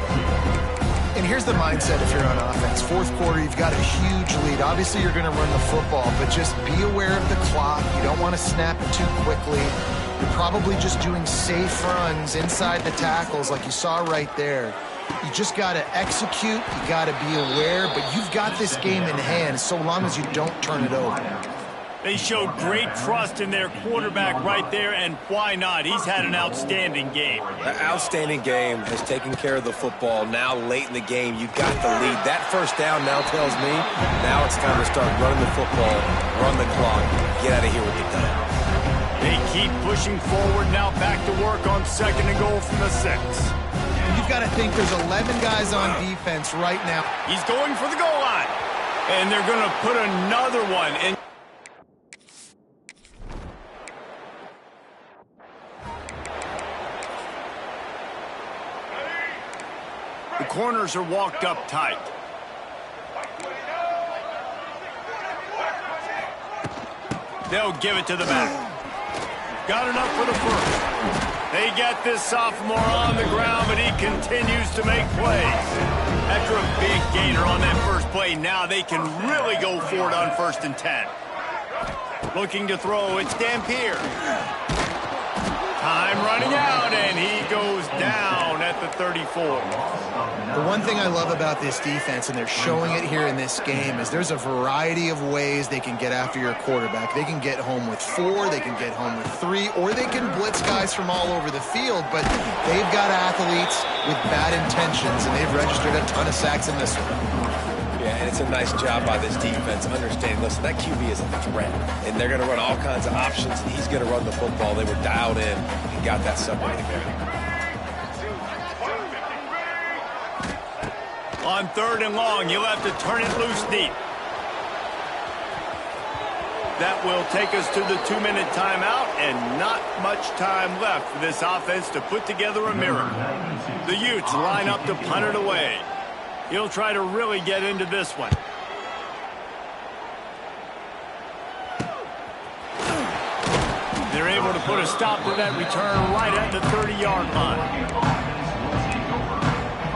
And here's the mindset if you're on offense. Fourth quarter, you've got a huge lead. Obviously, you're going to run the football, but just be aware of the clock. You don't want to snap it too quickly. You're probably just doing safe runs inside the tackles like you saw right there. You just got to execute. You got to be aware, but you've got this game in hand so long as you don't turn it over. They showed great trust in their quarterback right there, and why not? He's had an outstanding game. An outstanding game, has taken care of the football. Now, late in the game, you've got the lead. That first down now tells me now it's time to start running the football, run the clock, get out of here with the done. They keep pushing forward, now back to work on 2nd and goal from the 6. You've got to think there's 11 guys on defense right now. He's going for the goal line, and they're going to put another one in. The corners are walked up tight. They'll give it to the back. Got enough for the first. They get this sophomore on the ground, but he continues to make plays. After a big gainer on that first play, now they can really go for it on 1st and 10. Looking to throw, it's Dampier. Time running out, and he goes down at at the 34. The one thing I love about this defense, and they're showing it here in this game, is there's a variety of ways they can get after your quarterback. They can get home with 4, they can get home with 3, or they can blitz guys from all over the field, but they've got athletes with bad intentions, and they've registered a ton of sacks in this one. Yeah, and it's a nice job by this defense understanding, listen, that QB is a threat, and they're going to run all kinds of options, and he's going to run the football. They were dialed in and got that separated there. On 3rd and long, you'll have to turn it loose deep. That will take us to the 2-minute timeout, and not much time left for this offense to put together a miracle. The Utes line up to punt it away. He'll try to really get into this one. They're able to put a stop to that return right at the 30-yard line.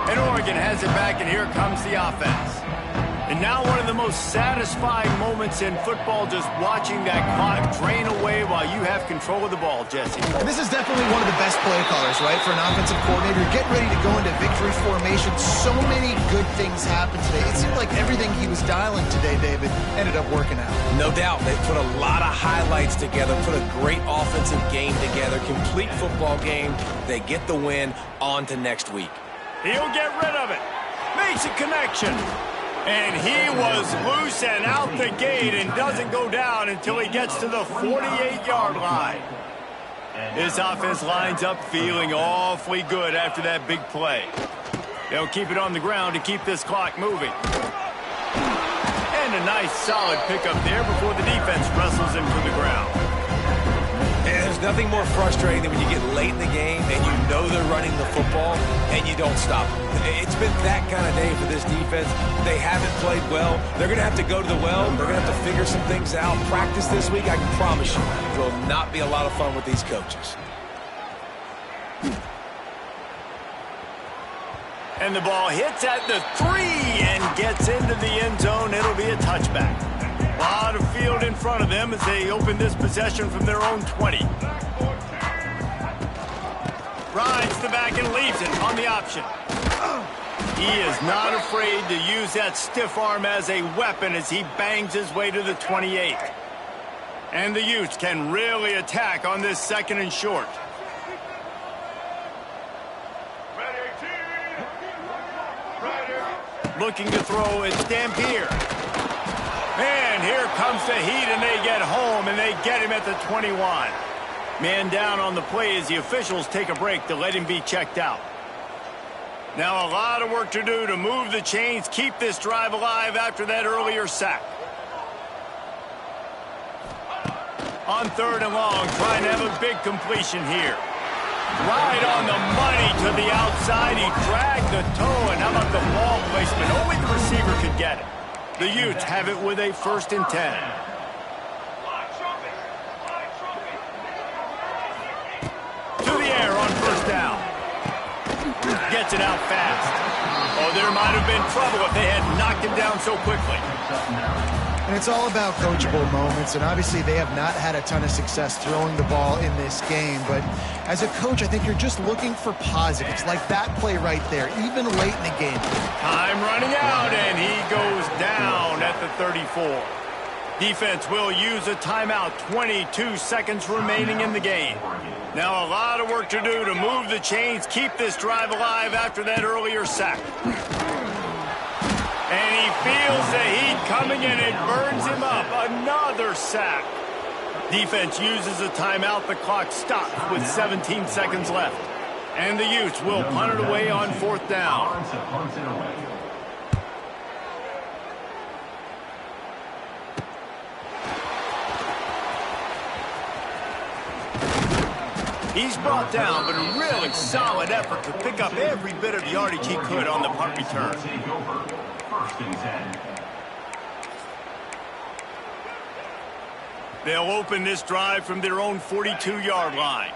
And Oregon has it back, and here comes the offense. And now one of the most satisfying moments in football, just watching that clock drain away while you have control of the ball, Jesse. This is definitely one of the best play callers, right, for an offensive coordinator. Getting ready to go into victory formation. So many good things happened today. It seemed like everything he was dialing today, David, ended up working out. No doubt. They put a lot of highlights together, put a great offensive game together, complete football game. They get the win. On to next week. He'll get rid of it. Makes a connection. And he was loose and out the gate and doesn't go down until he gets to the 48-yard line. This offense lines up feeling awfully good after that big play. They'll keep it on the ground to keep this clock moving. And a nice solid pickup there before the defense wrestles him to the ground. And there's nothing more frustrating than when you get late in the game and you know they're running the football and you don't stop them. It's been that kind of day for this defense. They haven't played well. They're going to have to go to the well. They're going to have to figure some things out. Practice this week, I can promise you, it will not be a lot of fun with these coaches. And the ball hits at the 3 and gets into the end zone. It'll be a touchback. A lot of field in front of them as they open this possession from their own 20. Rides the back and leaves it on the option. He is not afraid to use that stiff arm as a weapon as he bangs his way to the 28. And the Utes can really attack on this 2nd and short. Looking to throw, it's Dampier. And here comes the heat, and they get home, and they get him at the 21. Man down on the play as the officials take a break to let him be checked out. Now a lot of work to do to move the chains, keep this drive alive after that earlier sack. On 3rd and long, trying to have a big completion here. Right on the money to the outside. He dragged the toe, and how about the ball placement? Only the receiver could get it. The Utes have it with a 1st and 10. To the air on 1st down. Gets it out fast. Oh, there might have been trouble if they had knocked him down so quickly. And it's all about coachable moments, and obviously they have not had a ton of success throwing the ball in this game, but as a coach, I think you're just looking for positives, like that play right there, even late in the game. Time running out, and he goes down at the 34. Defense will use a timeout, 22 seconds remaining in the game. Now a lot of work to do to move the chains, keep this drive alive after that earlier sack. And he feels the heat coming, and it burns him up. Another sack. Defense uses a timeout. The clock stops with 17 seconds left. And the Utes will punt it away on 4th down. He's brought down, but a really solid effort to pick up every bit of yardage he could on the punt return. They'll open this drive from their own 42-yard line.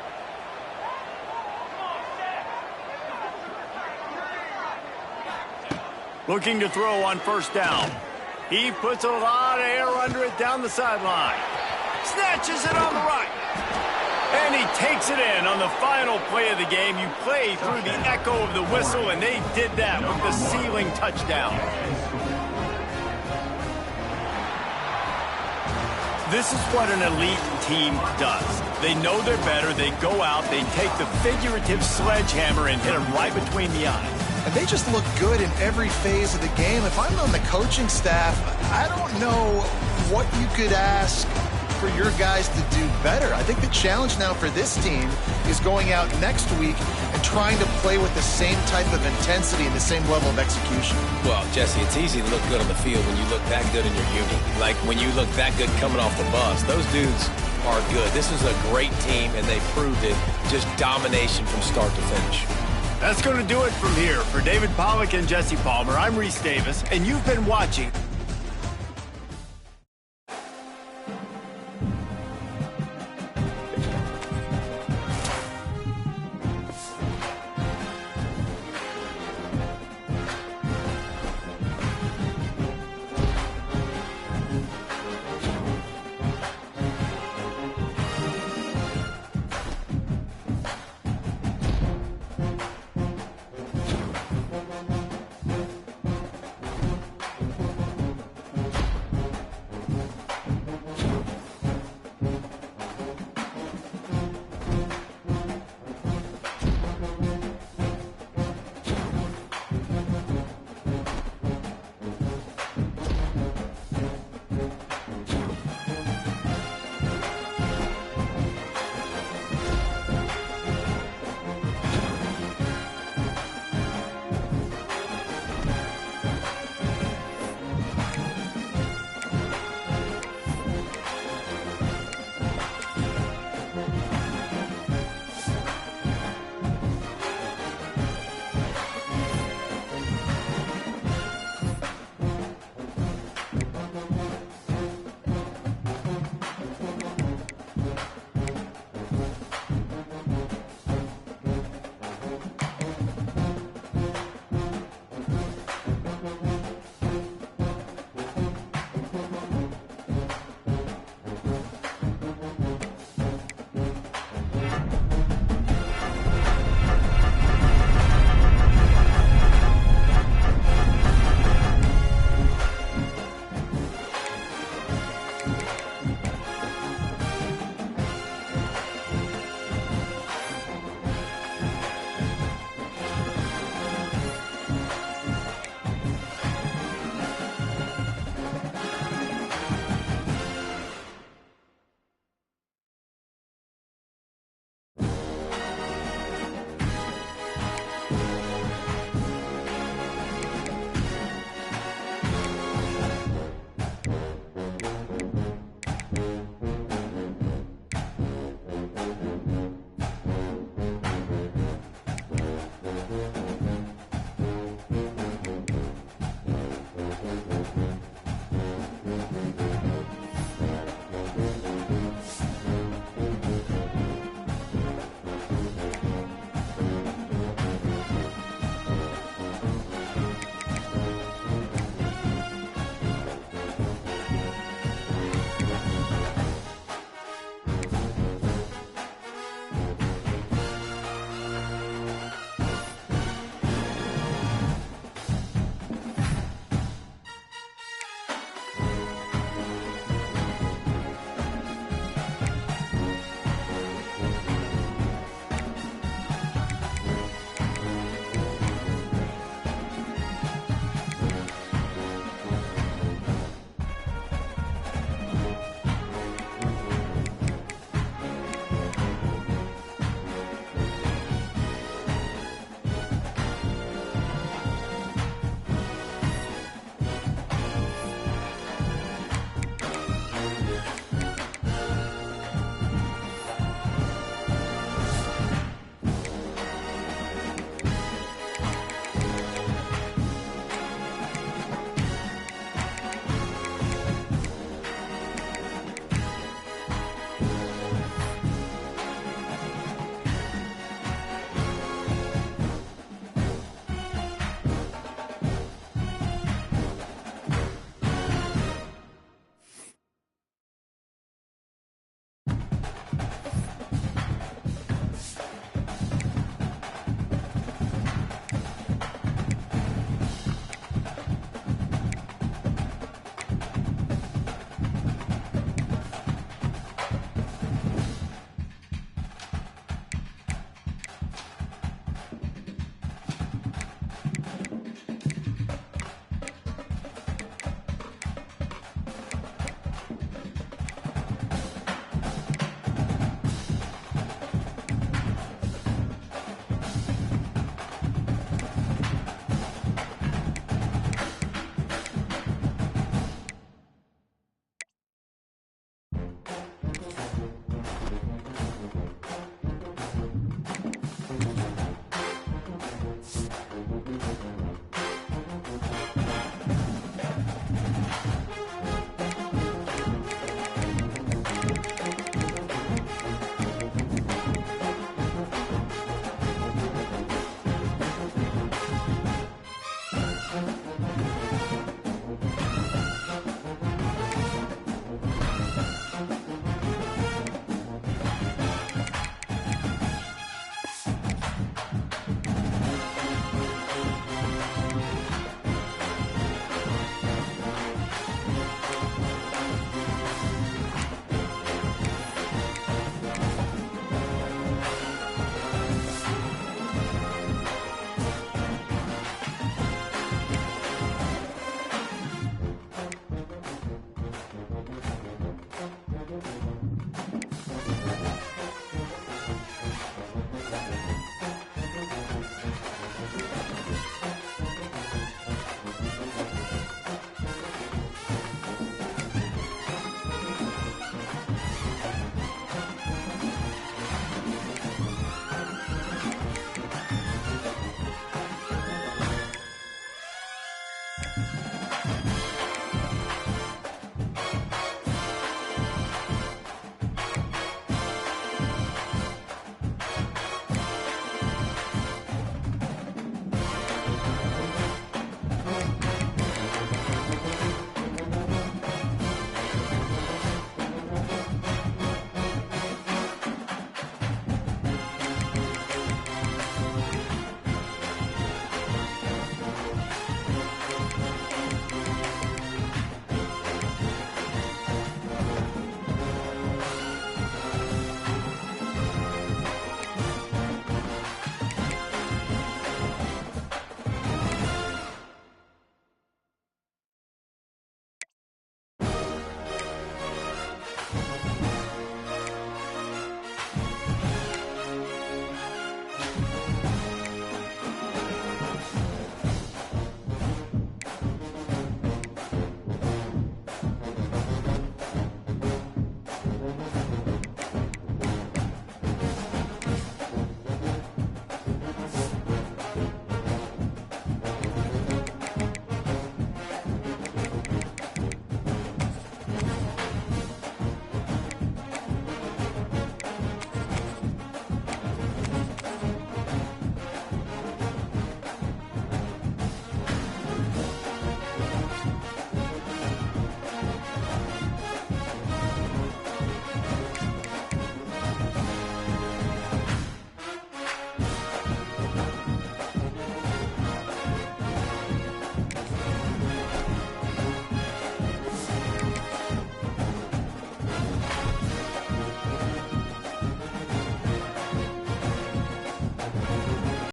Looking to throw on 1st down. He puts a lot of air under it down the sideline. Snatches it on the right. And he takes it in on the final play of the game. You play through the echo of the whistle, and they did that with the ceiling touchdown. This is what an elite team does. They know they're better. They go out, they take the figurative sledgehammer and hit them right between the eyes. And they just look good in every phase of the game. If I'm on the coaching staff, I don't know what you could ask for your guys to do better. I think the challenge now for this team is going out next week and trying to play with the same type of intensity and the same level of execution. Well, Jesse, it's easy to look good on the field when you look that good in your uni. Like when you look that good coming off the bus. Those dudes are good. This is a great team, and they proved it. Just domination from start to finish. That's going to do it from here. For David Pollack and Jesse Palmer, I'm Reese Davis, and you've been watching